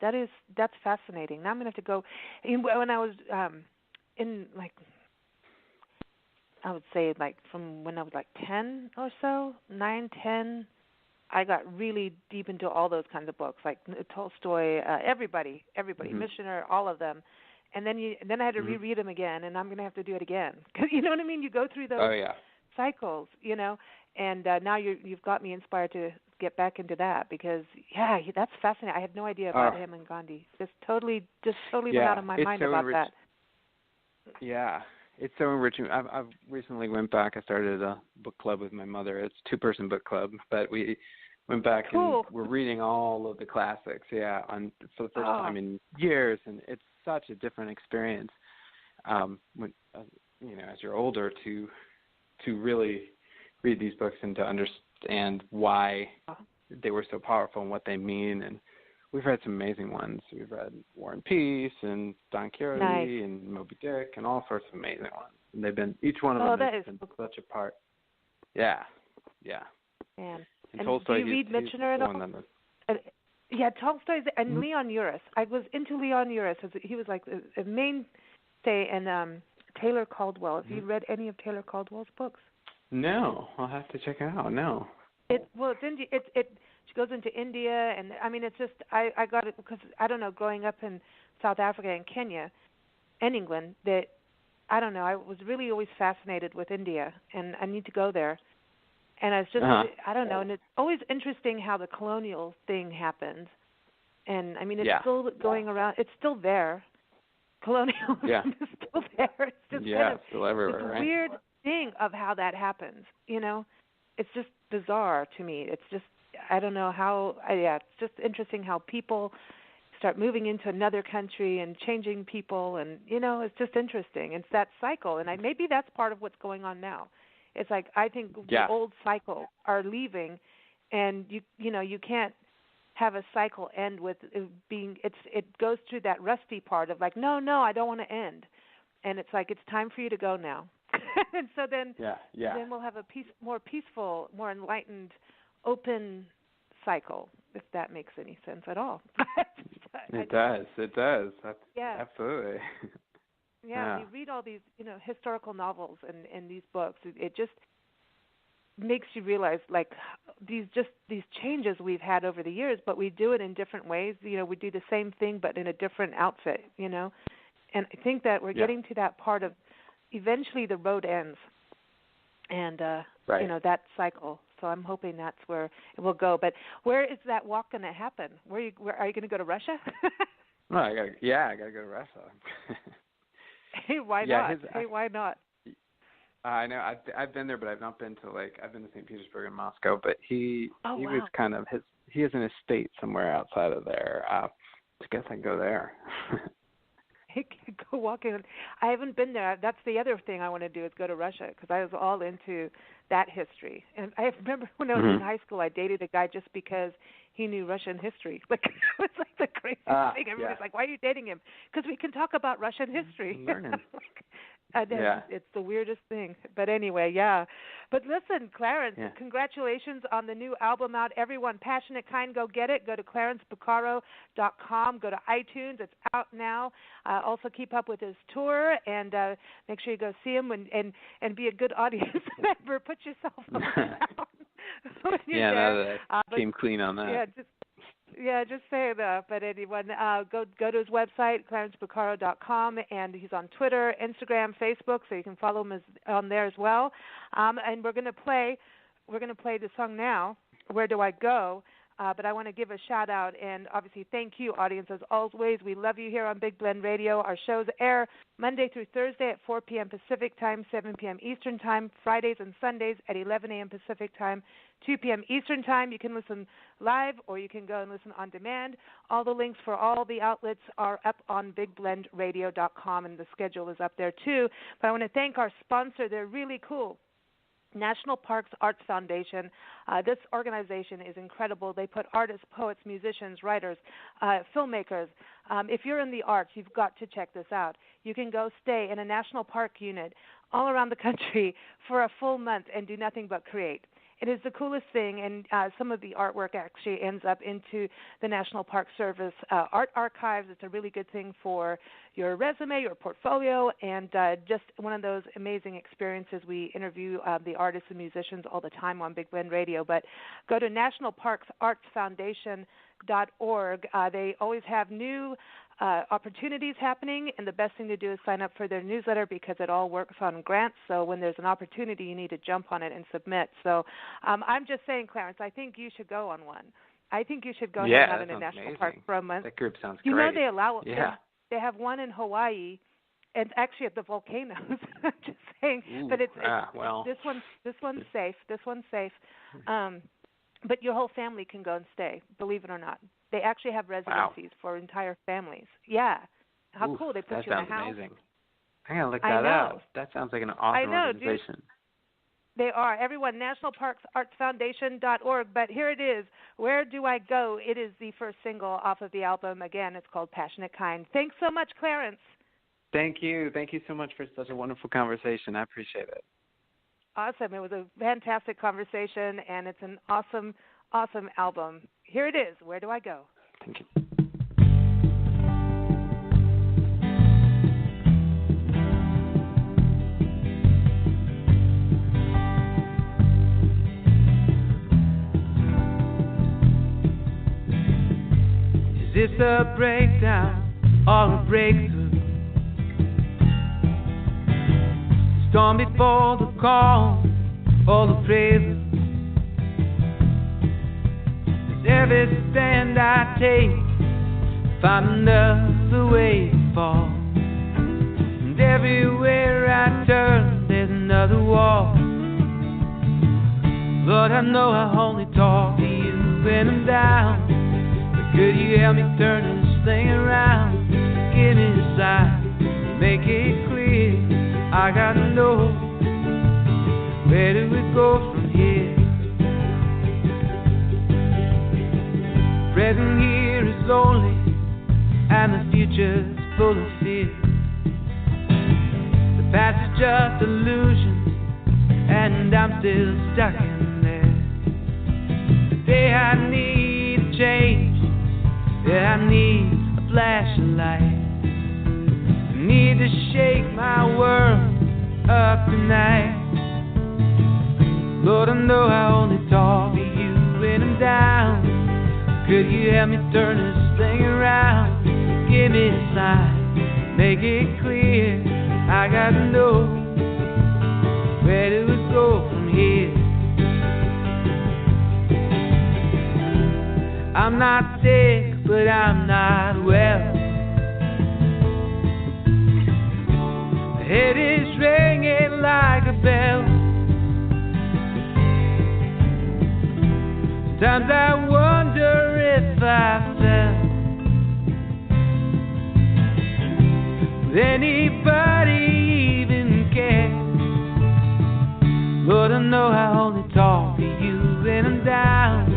That's fascinating. Now I'm gonna have to go. When I was I would say from when I was 10 or so, 9, 10, I got really deep into all those kinds of books, like Tolstoy, everybody, Missioner, all of them. And then I had to reread them again, and I'm going to have to do it again. 'Cause you know what I mean? You go through those cycles, and now you've got me inspired to get back into that, because, that's fascinating. I had no idea about him and Gandhi. Just totally went out of my mind about that. Yeah. It's so enriching. I've recently went back. I started a book club with my mother. It's a 2-person book club, but we went back Cool. and we're reading all of the classics, for the first time in years, and it's such a different experience when as you're older to really read these books and to understand why they were so powerful and what they mean. And we've read some amazing ones. We've read War and Peace and Don Quixote and Moby Dick and all sorts of amazing ones. And they've been, each one of them has been such a part. Yeah. Man. And Tolstoy, do you read Michener at all? Yeah, Tolstoy and Leon Uris. I was into Leon Uris. He was like a mainstay, and Taylor Caldwell. Have you read any of Taylor Caldwell's books? No, I'll have to check it out. No. It's India. She goes into India, and I mean, it's just I got it because I don't know. Growing up in South Africa and Kenya, and England, that I don't know. I was really always fascinated with India, and I need to go there. And it's just I don't know. And it's always interesting how the colonial thing happens. And I mean, it's still going around. It's still there. Colonialism is still there. It's just kind of, still everywhere, it's a right? weird thing of how that happens. It's just bizarre to me. It's just I don't know how. It's just interesting how people start moving into another country and changing people, and it's just interesting. It's that cycle, and maybe that's part of what's going on now. It's like I think the old cycle are leaving, and you can't have a cycle end with being. It goes through that rusty part of like no, I don't want to end, and it's like it's time for you to go now. And so then we'll have a more peaceful, more enlightened, open cycle, if that makes any sense at all. It does. That's absolutely. Yeah, you read all these, historical novels and these books. It just makes you realize, like, these changes we've had over the years, but we do it in different ways. We do the same thing, but in a different outfit. And I think that we're getting to that part of eventually the road ends, and that cycle. So I'm hoping that's where it will go. But where is that walk going to happen? Where are you going to go to Russia? Well, I gotta go to Russia. Hey, why not? Why not? I know I've been there, but I've not been to I've been to St. Petersburg and Moscow. But he was kind of he has an estate somewhere outside of there. I guess I can go there. Go walking. I haven't been there. That's the other thing I want to do is go to Russia because I was all into that history. And I remember when I was in high school, I dated a guy just because he knew Russian history. Like it was like the craziest thing. Everybody's like, "Why are you dating him?" Because we can talk about Russian history. Learning. It's the weirdest thing. But anyway, But listen, Clarence, congratulations on the new album out. Everyone, Passionate Kind, go get it. Go to ClarenceBucaro.com. Go to iTunes. It's out now. Also keep up with his tour and make sure you go see him and be a good audience member. Put yourself on down. Came clean on that. Just say that. But anyone, go to his website, ClarenceBucaro.com, and he's on Twitter, Instagram, Facebook, so you can follow him on there as well. And we're gonna play the song now. Where Do I Go? But I want to give a shout out and obviously thank you, audience, as always. We love you here on Big Blend Radio. Our shows air Monday through Thursday at 4 p.m. Pacific Time, 7 p.m. Eastern Time, Fridays and Sundays at 11 a.m. Pacific Time, 2 p.m. Eastern Time. You can listen live or you can go and listen on demand. All the links for all the outlets are up on BigBlendRadio.com, and the schedule is up there too. But I want to thank our sponsor. They're really cool. National Parks Arts Foundation. This organization is incredible. They put artists, poets, musicians, writers, filmmakers. If you're in the arts, you've got to check this out. You can go stay in a national park unit all around the country for a full month and do nothing but create. It is the coolest thing, and some of the artwork actually ends up into the National Park Service art archives. It's a really good thing for your resume, your portfolio, and just one of those amazing experiences. We interview the artists and musicians all the time on Big Blend Radio, but go to nationalparksartsfoundation.org. They always have new opportunities happening, and the best thing to do is sign up for their newsletter because it all works on grants. So when there's an opportunity, you need to jump on it and submit. So I'm just saying, Clarence, I think you should go on one. I think you should go hang out in a national park for a month. That group sounds great. You know they allow they have one in Hawaii, and actually at the volcanoes. I'm just saying, but this one's safe. This one's safe. but your whole family can go and stay, believe it or not. They actually have residencies for entire families. Yeah. How cool. They put you in a house. That sounds amazing. I got to look that up. That sounds like an awesome organization. Dude. They are. Everyone, nationalparksartsfoundation.org. But here it is. Where Do I Go? It is the first single off of the album. Again, it's called Passionate Kind. Thanks so much, Clarence. Thank you. Thank you so much for such a wonderful conversation. I appreciate it. Awesome. It was a fantastic conversation, and it's an awesome, awesome album. Here it is. Where Do I Go? Thank you. Is this a breakdown or a breakthrough? Storm before the calm or the prelude. With every stand I take, find another way to fall. And everywhere I turn, there's another wall. Lord, I know I only talk to you when I'm down. Could you help me turn this thing around? Give me a sign, make it clear. I gotta know, where do we go from here? Present here is lonely, and the future's full of fear. The past is just illusion, and I'm still stuck in there. Today I need a change. Yeah, I need a flashlight. I need to shake my world up tonight. Lord, I know I only talk to you when I'm down. Could you help me turn this thing around? Give me a sign, make it clear. I gotta know, where do we go from here? I'm not sick, but I'm not well. My head is ringing like a bell. Sometimes I wonder if I fell. Would anybody even care? Lord, I know I only talk to you when I'm down.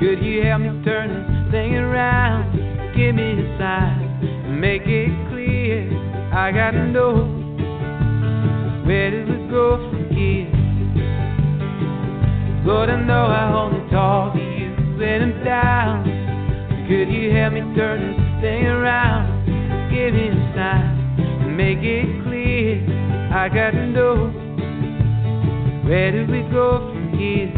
Could you help me turn this thing around? Give me a sign and make it clear. I gotta know, where do we go from here? Lord, I know I only talk to you when I'm down. Could you help me turn this thing around? Give me a sign and make it clear. I gotta know, where do we go from here?